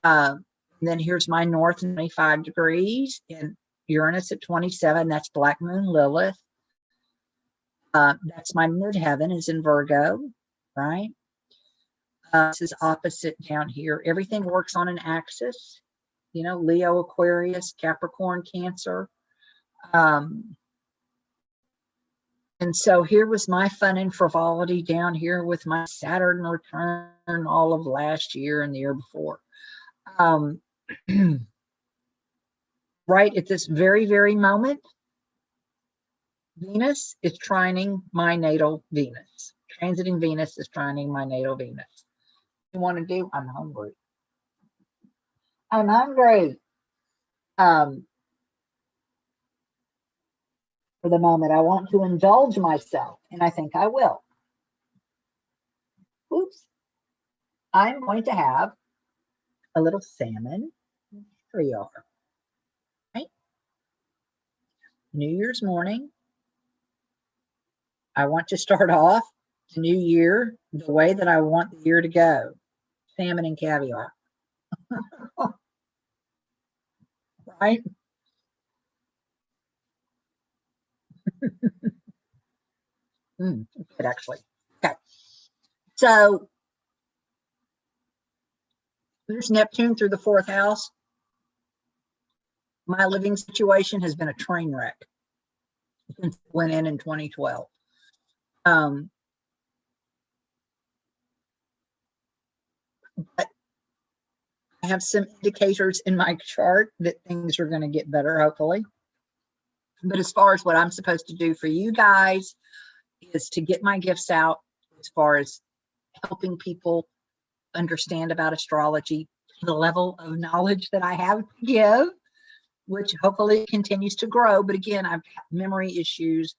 Then here's my north 25 degrees and Uranus at 27. That's Black Moon Lilith. That's my midheaven is in Virgo, right? This is opposite down here. Everything works on an axis. You know, Leo, Aquarius, Capricorn, Cancer. And so here was my fun and frivolity down here with my Saturn return all of last year and the year before. Right at this very, very moment, Venus is trining my natal Venus. Transiting Venus is trining my natal Venus. What you want to do? I'm hungry. I'm hungry. For the moment, I want to indulge myself, and I think I will. Oops. I'm going to have a little salmon. Here we are. Right? New Year's morning. I want to start off the new year the way that I want the year to go. Salmon and caviar. Right? Good, actually. Okay. So there's Neptune through the 4th house. My living situation has been a train wreck since it went in 2012. But I have some indicators in my chart that things are going to get better, hopefully. But as far as what I'm supposed to do for you guys is to get my gifts out as far as helping people understand about astrology to the level of knowledge that I have to give, which hopefully continues to grow. But again, I've got memory issues.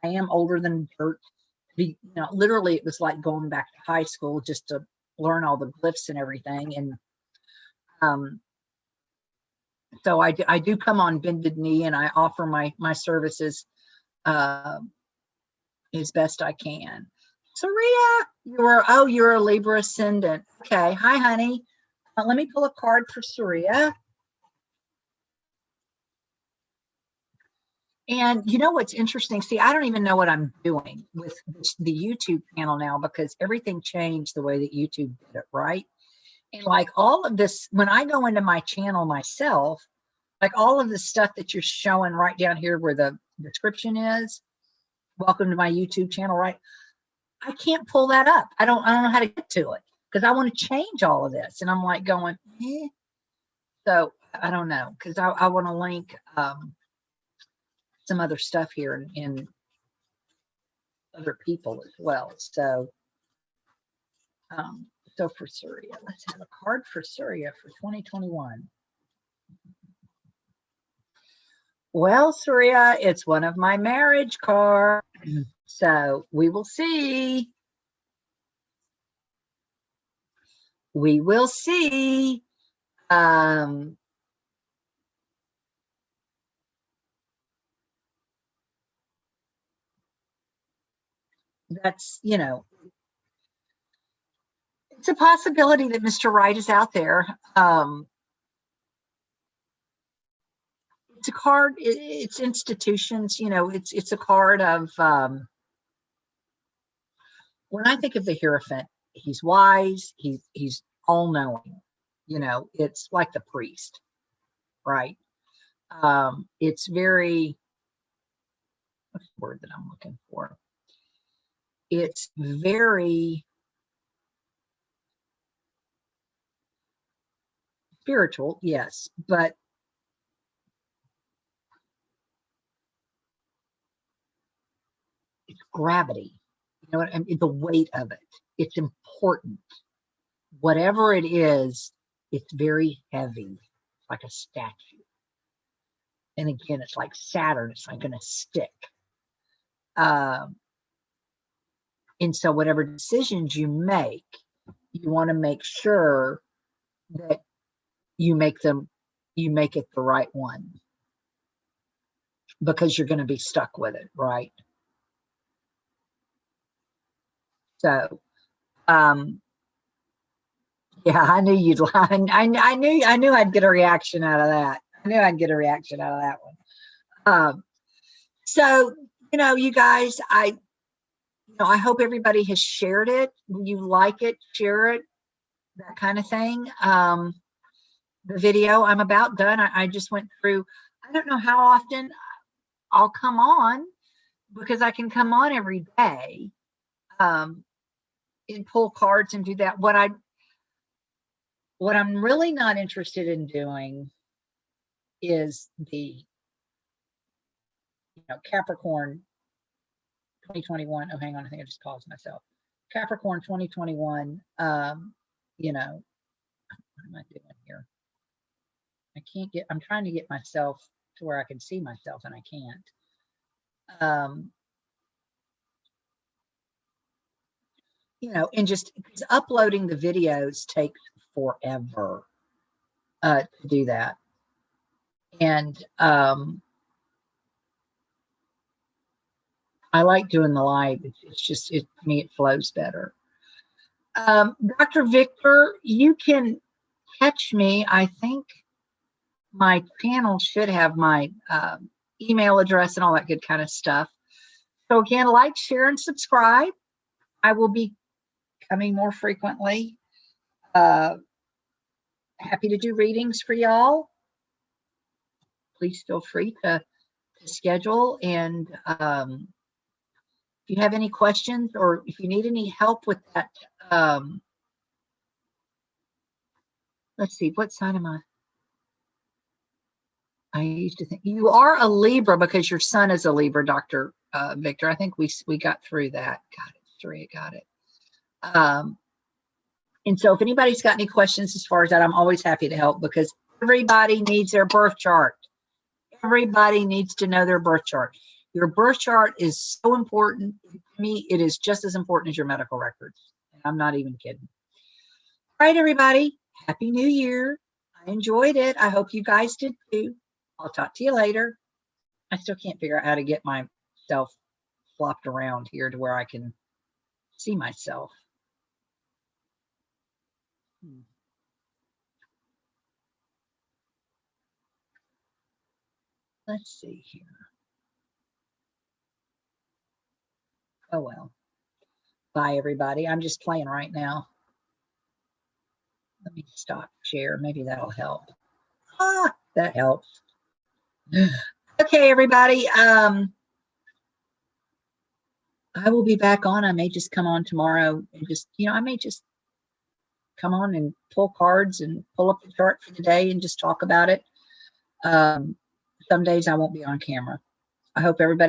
I am older than dirt. Literally, it was like going back to high school just to learn all the glyphs and everything. And so I do come on bended knee, and I offer my services as best I can. Surya, you're a Libra ascendant. Okay, hi, honey. Let me pull a card for Surya. And you know what's interesting? See, I don't even know what I'm doing with the YouTube channel now, because everything changed the way that YouTube did it, right? And like all of this, when I go into my channel myself, like all of the stuff that you're showing right down here where the description is, welcome to my YouTube channel, right? I can't pull that up. I don't know how to get to it, because I want to change all of this. And I'm like going, eh. So I don't know, because I want to link some other stuff here and other people as well. So so for Surya, let's have a card for Surya for 2021. Well, Surya, it's one of my marriage cards. So we will see. We will see. That's, it's a possibility that Mr. Right is out there. It's a card, it's institutions, it's a card of, when I think of the Hierophant, he's wise, he's all-knowing, it's like the priest, right? It's very, what's the word that I'm looking for? It's very spiritual, yes, but it's gravity. You know what I mean? The weight of it. It's important. Whatever it is, it's very heavy, like a statue. And again, it's like Saturn. It's not going to stick. And so whatever decisions you make, you want to make sure that you make it the right one, because you're going to be stuck with it, right? So, yeah, I knew you'd lie. I knew I'd get a reaction out of that. I knew I'd get a reaction out of that one. So, you guys, I hope everybody has shared it. You like it, share it, that kind of thing. The video, I'm about done. I just went through, I don't know how often I'll come on, because I can come on every day and pull cards and do that. What I'm really not interested in doing is the Capricorn 2021. Oh, hang on, I think I just paused myself. Capricorn 2021. What am I doing here? I'm trying to get myself to where I can see myself, and I can't. And just uploading the videos takes forever to do that. And I like doing the live. It's just, to me, it flows better. Dr. Victor, you can catch me. I think my channel should have my email address and all that good kind of stuff. So again, like, share, and subscribe. I will be coming more frequently. Happy to do readings for y'all. Please feel free to schedule. And if you have any questions, or if you need any help with that, let's see, what sign am I? I used to think you are a Libra because your son is a Libra, Dr. Victor. I think we got through that. Got it. Surya got it. And so if anybody's got any questions as far as that, I'm always happy to help, because everybody needs their birth chart. Everybody needs to know their birth chart. Your birth chart is so important. To me, it is just as important as your medical records. And I'm not even kidding. All right, everybody. Happy New Year. I enjoyed it. I hope you guys did too. I'll talk to you later. I still can't figure out how to get myself flopped around here to where I can see myself. Let's see here. Oh, well. Bye, everybody. I'm just playing right now. Let me stop share. Maybe that'll help. Ah, that helps. Okay, everybody. I will be back on. I may just come on tomorrow and just, I may just come on and pull cards and pull up the chart for the day and just talk about it. Some days I won't be on camera. I hope everybody